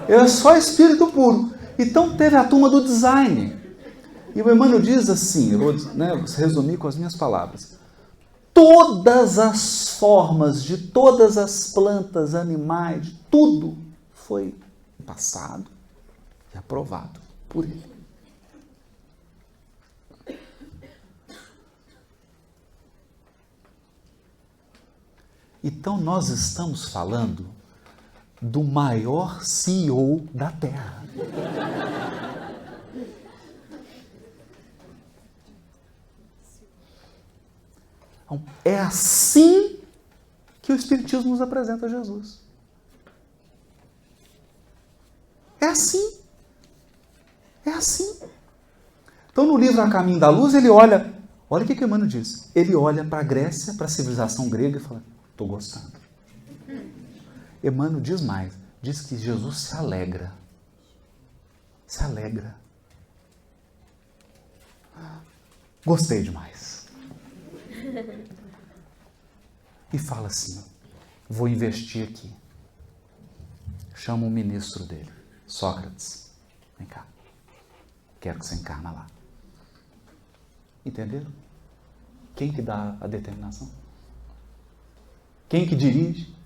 É só espírito puro. Então teve a turma do design. E o Emmanuel diz assim, eu vou resumir com as minhas palavras. Todas as formas de todas as plantas, animais, de tudo foi passado e aprovado por ele. Então nós estamos falando do maior CEO da Terra. Então, é assim que o Espiritismo nos apresenta Jesus. É assim. É assim. Então, no livro A Caminho da Luz, ele olha o que Emmanuel diz. Ele olha para a Grécia, para a civilização grega e fala, estou gostando. Emmanuel diz mais, diz que Jesus se alegra. Se alegra. Gostei demais. E fala assim, vou investir aqui. Chama o ministro dele, Sócrates. Vem cá. Quero que você encarna lá. Entenderam? Quem que dá a determinação? Quem que dirige?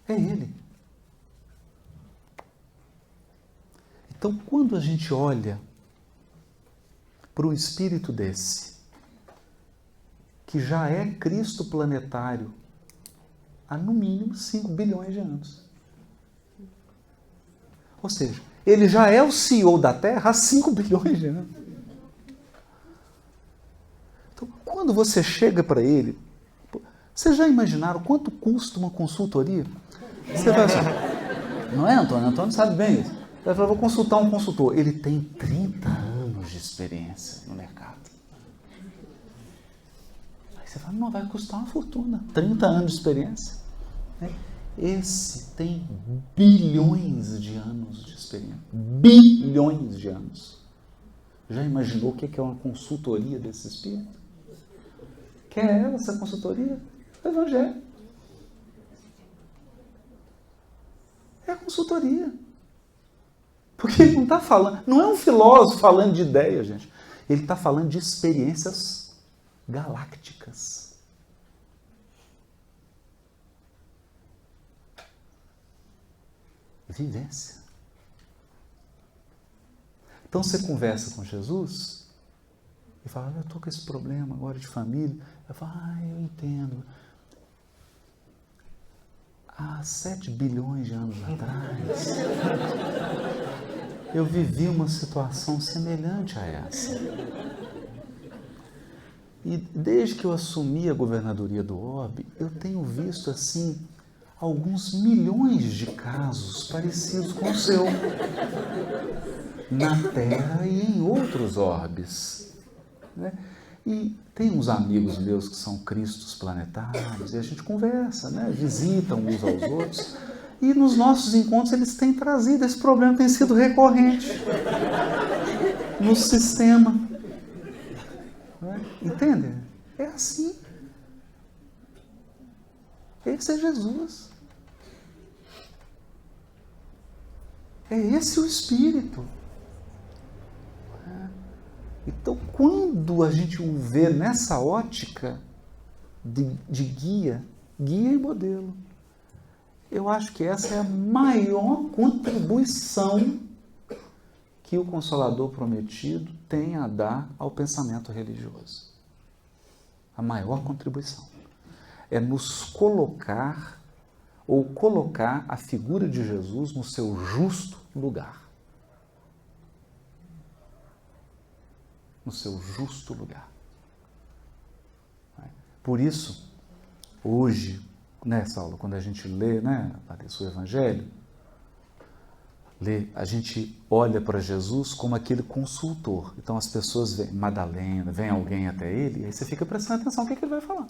É ele. Então, quando a gente olha para um espírito desse, que já é Cristo planetário há no mínimo 5 bilhões de anos. Ou seja, ele já é o CEO da Terra há 5 bilhões de anos. Então, quando você chega para ele, vocês já imaginaram quanto custa uma consultoria? Você vai assim, não é, Antônio? Antônio sabe bem isso. Você vai, vou consultar um consultor. Ele tem 30 anos de experiência no mercado. Aí você fala, não, vai custar uma fortuna. 30 anos de experiência. Esse tem bilhões de anos de experiência. Bilhões de anos. Já imaginou o que é uma consultoria desse espírito? Quer ela, essa consultoria? O Evangelho. É a consultoria. Porque ele não está falando, não é um filósofo falando de ideia, gente. Ele está falando de experiências galácticas. Vivência. Então você conversa com Jesus e fala, eu estou com esse problema agora de família. Eu falo, eu entendo. Há 7 bilhões de anos atrás, eu vivi uma situação semelhante a essa. E desde que eu assumi a governadoria do orbe, eu tenho visto, assim, alguns milhões de casos parecidos com o seu. Na Terra e em outros orbes. Né? E tem uns amigos meus que são cristos planetários, e a gente conversa, né? Visitam uns aos outros, e nos nossos encontros eles têm trazido, esse problema tem sido recorrente no sistema. Né? Entende? É assim. Esse é Jesus. É esse o Espírito. Então, quando a gente o vê nessa ótica de guia e modelo, eu acho que essa é a maior contribuição que o Consolador Prometido tem a dar ao pensamento religioso. A maior contribuição é nos colocar, ou colocar a figura de Jesus no seu justo lugar. No seu justo lugar. Por isso, hoje, nessa aula, quando a gente lê, né, o Evangelho, a gente olha para Jesus como aquele consultor. Então as pessoas vêm, Madalena, vem alguém até ele, e aí você fica prestando atenção no que ele vai falar.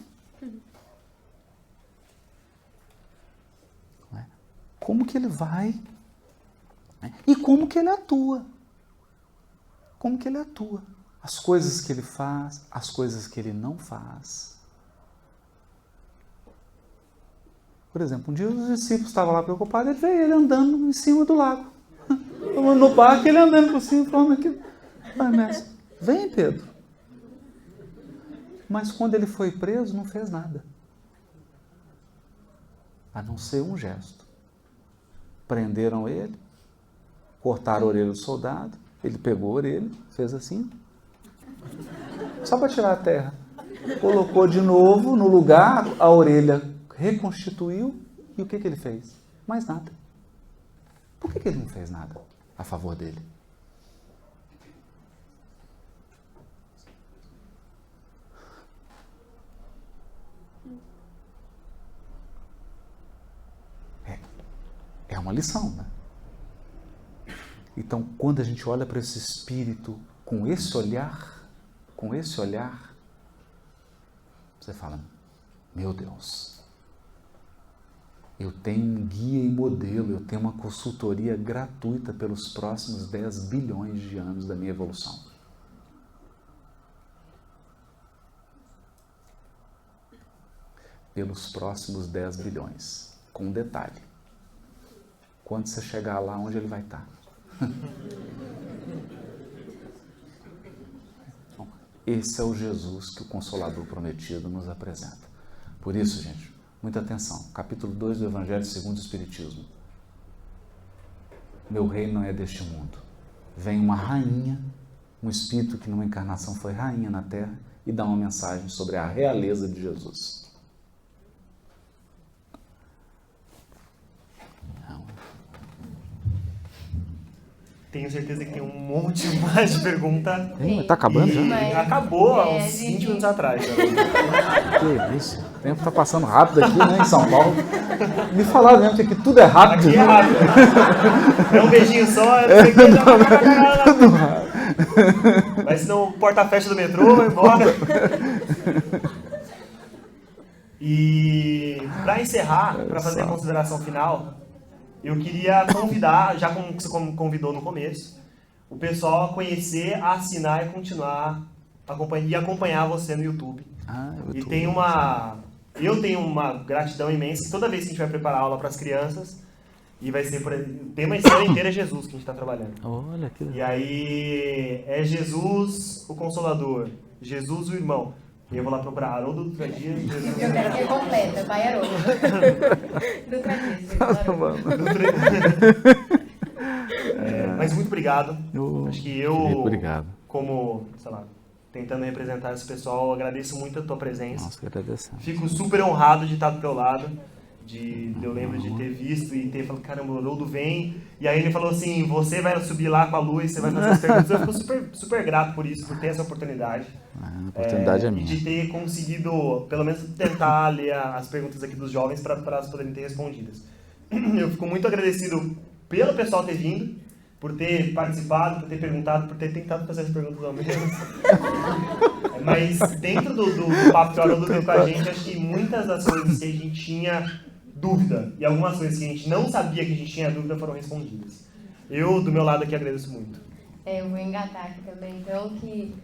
Como que ele vai, e como que ele atua. Como que ele atua. as coisas que ele faz, as coisas que ele não faz. Por exemplo, um dia os discípulos estavam lá preocupados, ele veio ele andando em cima do lago. No barco, ele andando por cima, falando aqui. Ai, mestre, vem, Pedro. Mas quando ele foi preso, não fez nada. A não ser um gesto. Prenderam ele, cortaram a orelha do soldado, ele pegou a orelha, fez assim, só para tirar a terra. Colocou de novo no lugar, a orelha reconstituiu, e o que ele fez? Mais nada. Por que ele não fez nada a favor dele? É uma lição, né? Então, quando a gente olha para esse espírito com esse olhar, você fala, meu Deus, eu tenho um guia e modelo, eu tenho uma consultoria gratuita pelos próximos 10 bilhões de anos da minha evolução. Pelos próximos 10 bilhões, com um detalhe. Quando você chegar lá, onde ele vai estar? Esse é o Jesus que o Consolador Prometido nos apresenta. Por isso, gente, muita atenção. Capítulo 2 do Evangelho segundo o Espiritismo. Meu reino não é deste mundo. Vem uma rainha, um espírito que numa encarnação foi rainha na Terra e dá uma mensagem sobre a realeza de Jesus. Tenho certeza que tem um monte mais de pergunta. Tá acabando já? Mas, acabou há uns 20 minutos atrás. Que isso? O tempo tá passando rápido aqui, né, em São Paulo. Me falaram mesmo que aqui tudo é rápido. Aqui é rápido. É um beijinho só, mas senão porta-fecha do metrô, vai embora. E para encerrar, para fazer a consideração final, eu queria convidar, já como você convidou no começo, o pessoal a conhecer, a assinar e continuar e acompanhar você no YouTube. E eu tenho uma gratidão imensa toda vez que a gente vai preparar aula para as crianças, e vai ser, o tema esse ano inteiro é Jesus que a gente está trabalhando. Olha que legal. E aí é Jesus o Consolador, Jesus o Irmão. E eu vou lá procurar Haroldo Dutra Dias. Jesus... Eu quero que é completa, vai Haroldo. Dutra Dias. Mas muito obrigado. Acho que obrigado. Como, sei lá, tentando representar esse pessoal, agradeço muito a tua presença. Nossa, agradecemos. Fico super honrado de estar do teu lado. Eu lembro de ter visto e ter falado, caramba, o Haroldo vem. E aí ele falou assim, você vai subir lá com a luz, você vai fazer as perguntas. Eu fico super, super grato por isso, por ter essa oportunidade. A oportunidade é minha. De ter conseguido, pelo menos, tentar ler as perguntas aqui dos jovens para elas poderem ter respondidas. Eu fico muito agradecido pelo pessoal ter vindo, por ter participado, por ter perguntado, por ter tentado fazer as perguntas ao menos. Mas dentro do papo que o Haroldo deu com a gente, acho que muitas das coisas que a gente tinha dúvida e algumas coisas que a gente não sabia que a gente tinha dúvida foram respondidas. Eu, do meu lado aqui, agradeço muito. Eu vou engatar aqui também, então, que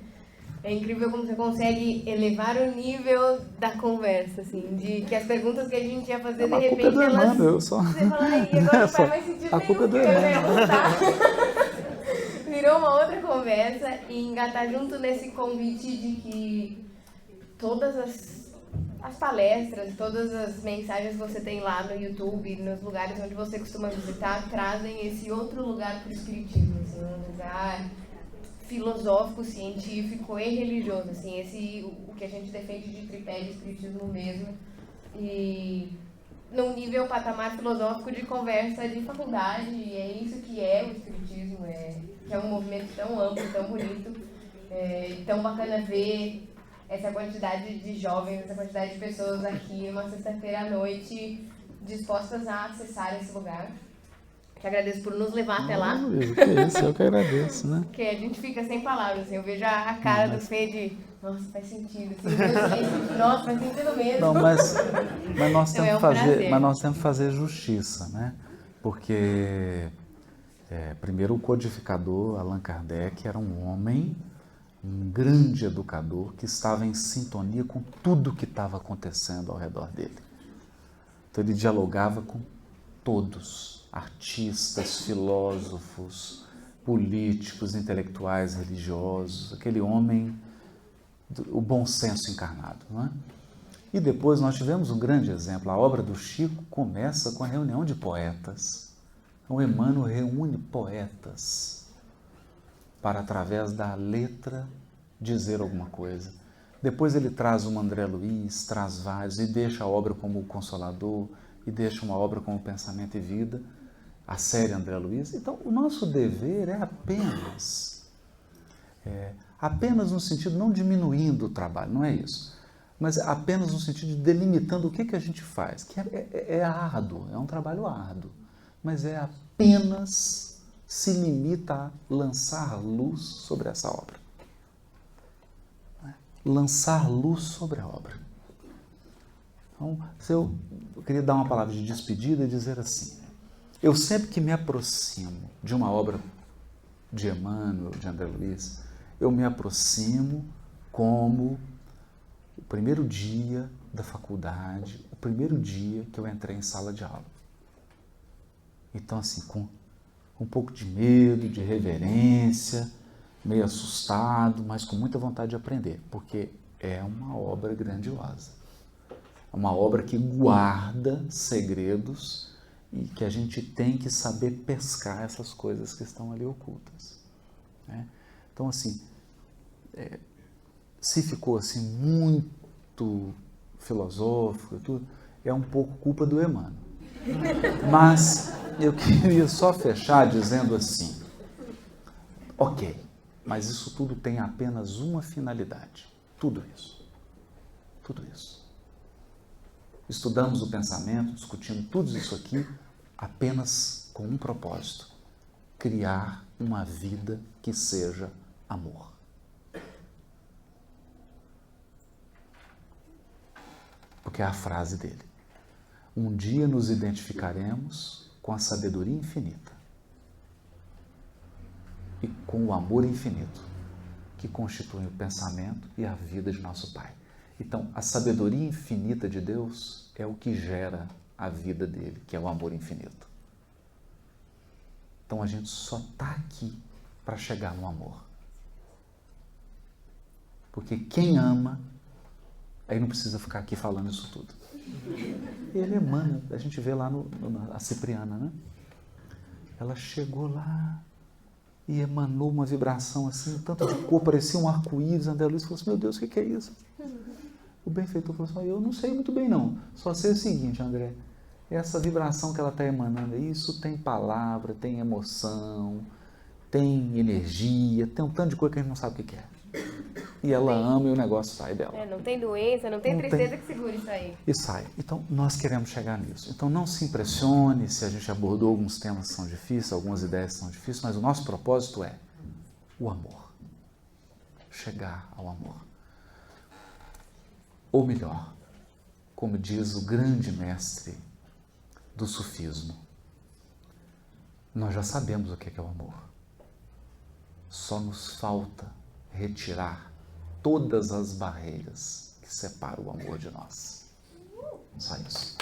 é incrível como você consegue elevar o nível da conversa, assim, de que as perguntas que a gente ia fazer, de repente, culpa é do Hernando, eu só... Você fala, aí, agora não faz mais sentido a culpa é do Hernando. Virou uma outra conversa e engatar junto nesse convite de que todas as palestras, todas as mensagens que você tem lá no YouTube, nos lugares onde você costuma visitar, trazem esse outro lugar para o espiritismo, assim, um lugar filosófico, científico e religioso, assim, o que a gente defende de tripé de espiritismo mesmo, e num nível patamar filosófico de conversa de faculdade, e é isso que é o espiritismo, que é um movimento tão amplo, tão bonito, tão bacana ver essa quantidade de jovens, essa quantidade de pessoas aqui uma sexta-feira à noite dispostas a acessar esse lugar. Te agradeço por nos levar até lá. Que isso, eu que agradeço, né? Porque a gente fica sem palavras, assim, eu vejo a cara do Fê de, nossa, faz sentido, assim, nossa, faz sentido mesmo. Não, mas nós temos então, que fazer justiça, né? Porque, primeiro, o codificador Allan Kardec era um homem um grande educador que estava em sintonia com tudo que estava acontecendo ao redor dele. Então ele dialogava com todos, artistas, filósofos, políticos, intelectuais, religiosos, aquele homem, o bom senso encarnado, não é? E depois nós tivemos um grande exemplo, a obra do Chico começa com a reunião de poetas. O Emmanuel reúne poetas para, através da letra, dizer alguma coisa. Depois ele traz um André Luiz, traz vários, e deixa a obra como o Consolador, e deixa uma obra como Pensamento e Vida, a série André Luiz. Então, o nosso dever é apenas no sentido, não diminuindo o trabalho, não é isso, mas apenas no sentido de delimitando o que a gente faz, que é árduo, é um trabalho árduo, mas apenas se limita a lançar luz sobre essa obra. Lançar luz sobre a obra. Então, eu queria dar uma palavra de despedida e dizer assim, eu sempre que me aproximo de uma obra de Emmanuel, de André Luiz, eu me aproximo como o primeiro dia da faculdade, o primeiro dia que eu entrei em sala de aula. Então, assim, com um pouco de medo, de reverência, meio assustado, mas com muita vontade de aprender, porque é uma obra grandiosa. É uma obra que guarda segredos e que a gente tem que saber pescar essas coisas que estão ali ocultas, né? Então, assim, se ficou assim muito filosófico, tudo, é um pouco culpa do Emmanuel. Mas eu queria só fechar dizendo assim, ok, mas isso tudo tem apenas uma finalidade, tudo isso. Estudamos o pensamento, discutindo tudo isso aqui, apenas com um propósito, criar uma vida que seja amor. Porque é a frase dele. Um dia nos identificaremos com a sabedoria infinita e com o amor infinito que constitui o pensamento e a vida de nosso Pai. Então, a sabedoria infinita de Deus é o que gera a vida dele, que é o amor infinito. Então, a gente só está aqui para chegar no amor. Porque quem ama, aí não precisa ficar aqui falando isso tudo. Ele emana, a gente vê lá a Cipriana, né? Ela chegou lá e emanou uma vibração assim, tanto de cor, parecia um arco-íris. André Luiz falou assim, meu Deus, o que é isso? O benfeitor falou assim, eu não sei muito bem não, só sei o seguinte, André, essa vibração que ela está emanando, isso tem palavra, tem emoção, tem energia, tem um tanto de coisa que a gente não sabe o que é. E ela ama e o negócio sai dela. Não tem doença, não tem tristeza que segure isso aí. E sai. Então, nós queremos chegar nisso. Então, não se impressione se a gente abordou alguns temas que são difíceis, algumas ideias que são difíceis, mas o nosso propósito é o amor. Chegar ao amor. Ou melhor, como diz o grande mestre do sufismo, nós já sabemos o que é o amor. Só nos falta retirar todas as barreiras que separam o amor de nós. Só isso.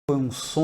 Foi um sonho